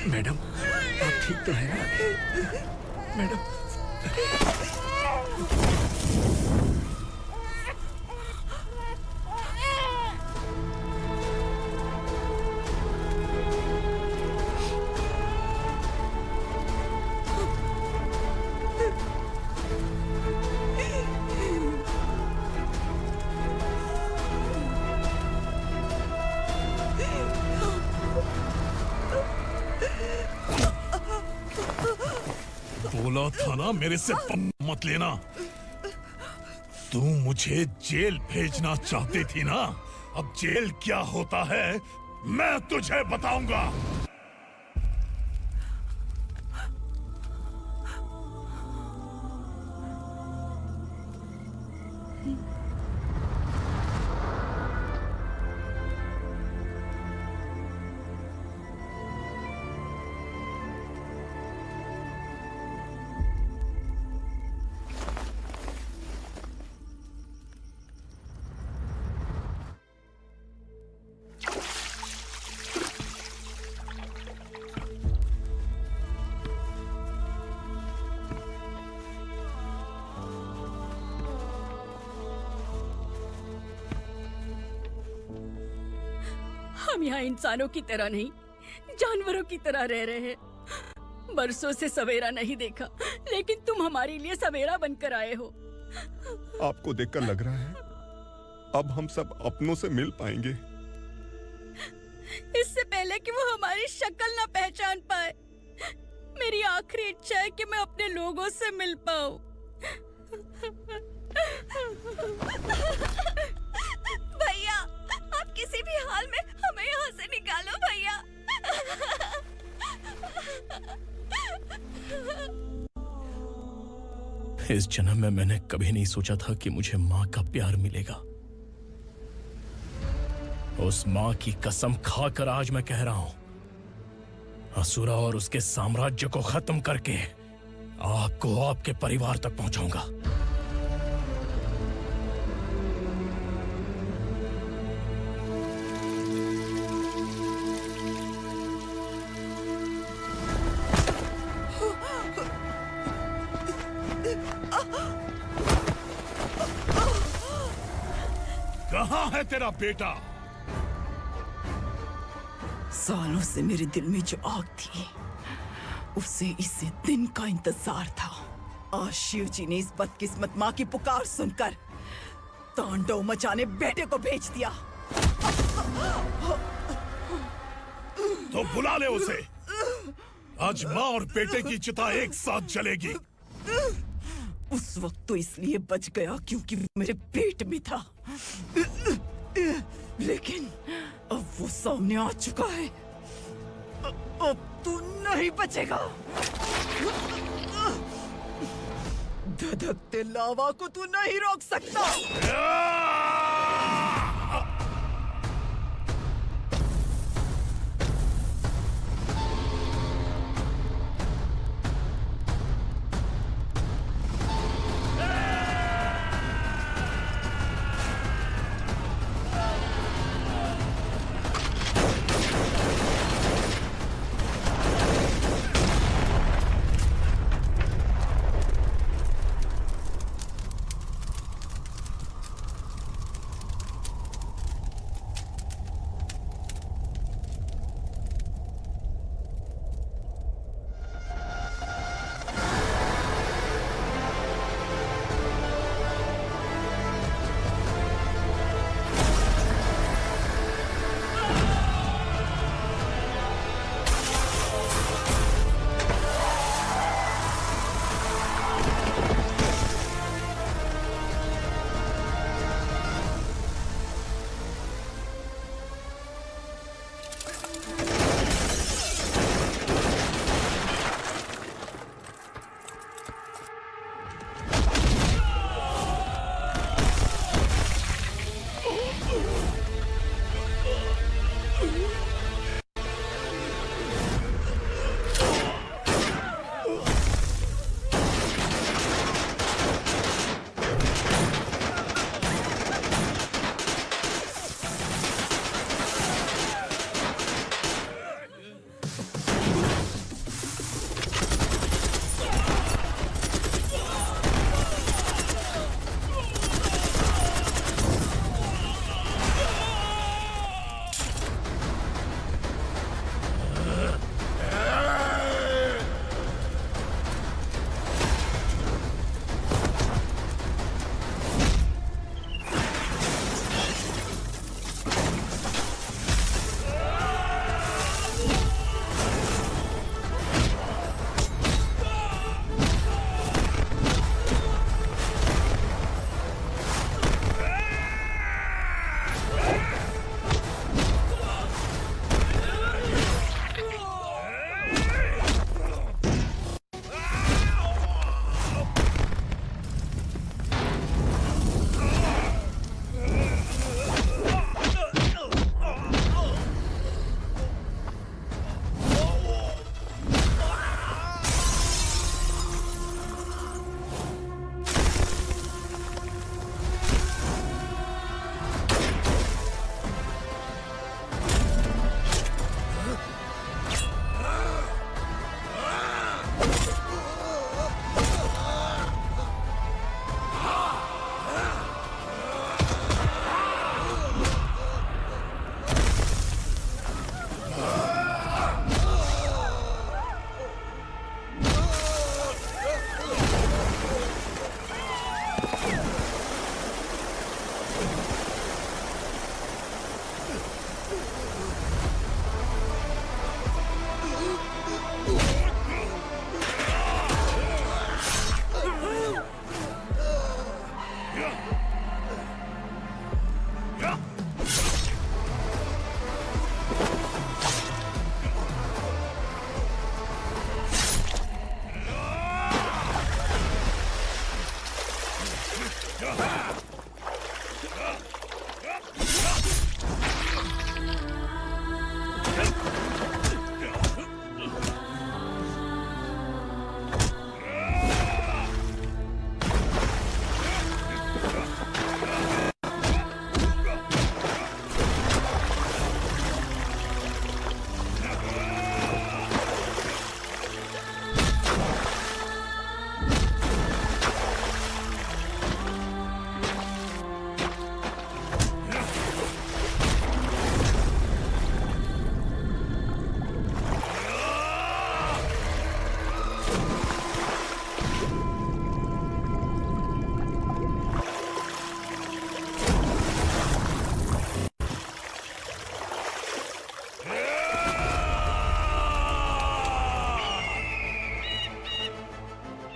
[SPEAKER 11] मैडम, आप ठीक तो है ना? मैडम,
[SPEAKER 13] बोला था ना मेरे से मत लेना। तू मुझे जेल भेजना चाहती थी ना? अब जेल क्या होता है मैं तुझे बताऊंगा।
[SPEAKER 1] यहाँ इंसानों की तरह नहीं, जानवरों की तरह रह रहे हैं। बरसों से सवेरा नहीं देखा, लेकिन तुम हमारे लिए सवेरा बनकर आए हो।
[SPEAKER 5] आपको देखकर लग रहा है अब हम सब अपनों से मिल पाएंगे।
[SPEAKER 1] इससे पहले कि वो हमारी शक्ल ना पहचान पाए, मेरी आखिरी इच्छा है कि मैं अपने लोगों से मिल पाऊं। भैया, आप किसी भी हाल में हमें यहाँ से निकालो भैया।
[SPEAKER 4] इस जन्म में मैंने कभी नहीं सोचा था कि मुझे माँ का प्यार मिलेगा। उस माँ की कसम खाकर आज मैं कह रहा हूं, असुरा और उसके साम्राज्य को खत्म करके आपको आपके परिवार तक पहुंचाऊंगा।
[SPEAKER 13] कहाँ है तेरा बेटा?
[SPEAKER 19] सालों से मेरे दिल में जो आग थी, उसे इसी दिन का इंतजार था। आज शिव जी ने इस बदकिस्मत माँ की पुकार सुनकर तांडव मचाने बेटे को भेज दिया।
[SPEAKER 13] तो बुला ले उसे। आज माँ और बेटे की चिता एक साथ जलेगी।
[SPEAKER 19] उस वक्त तो इसलिए बच गया क्योंकि मेरे पेट में था, लेकिन अब वो सामने आ चुका है। अब तू नहीं बचेगा। धधकते लावा को तू नहीं रोक सकता।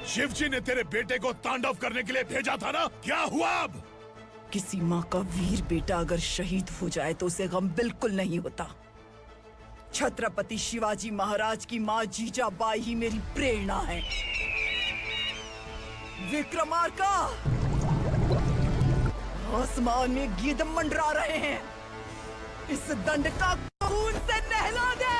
[SPEAKER 13] शिवजी ने तेरे बेटे को तांडव करने के लिए भेजा था ना, क्या हुआ अब?
[SPEAKER 19] किसी माँ का वीर बेटा अगर शहीद हो जाए तो उसे गम बिल्कुल नहीं होता। छत्रपति शिवाजी महाराज की माँ जीजाबाई ही मेरी प्रेरणा है। विक्रमार्का, आसमान में गीद मंडरा रहे हैं, इस दंड का खून से नहला दे।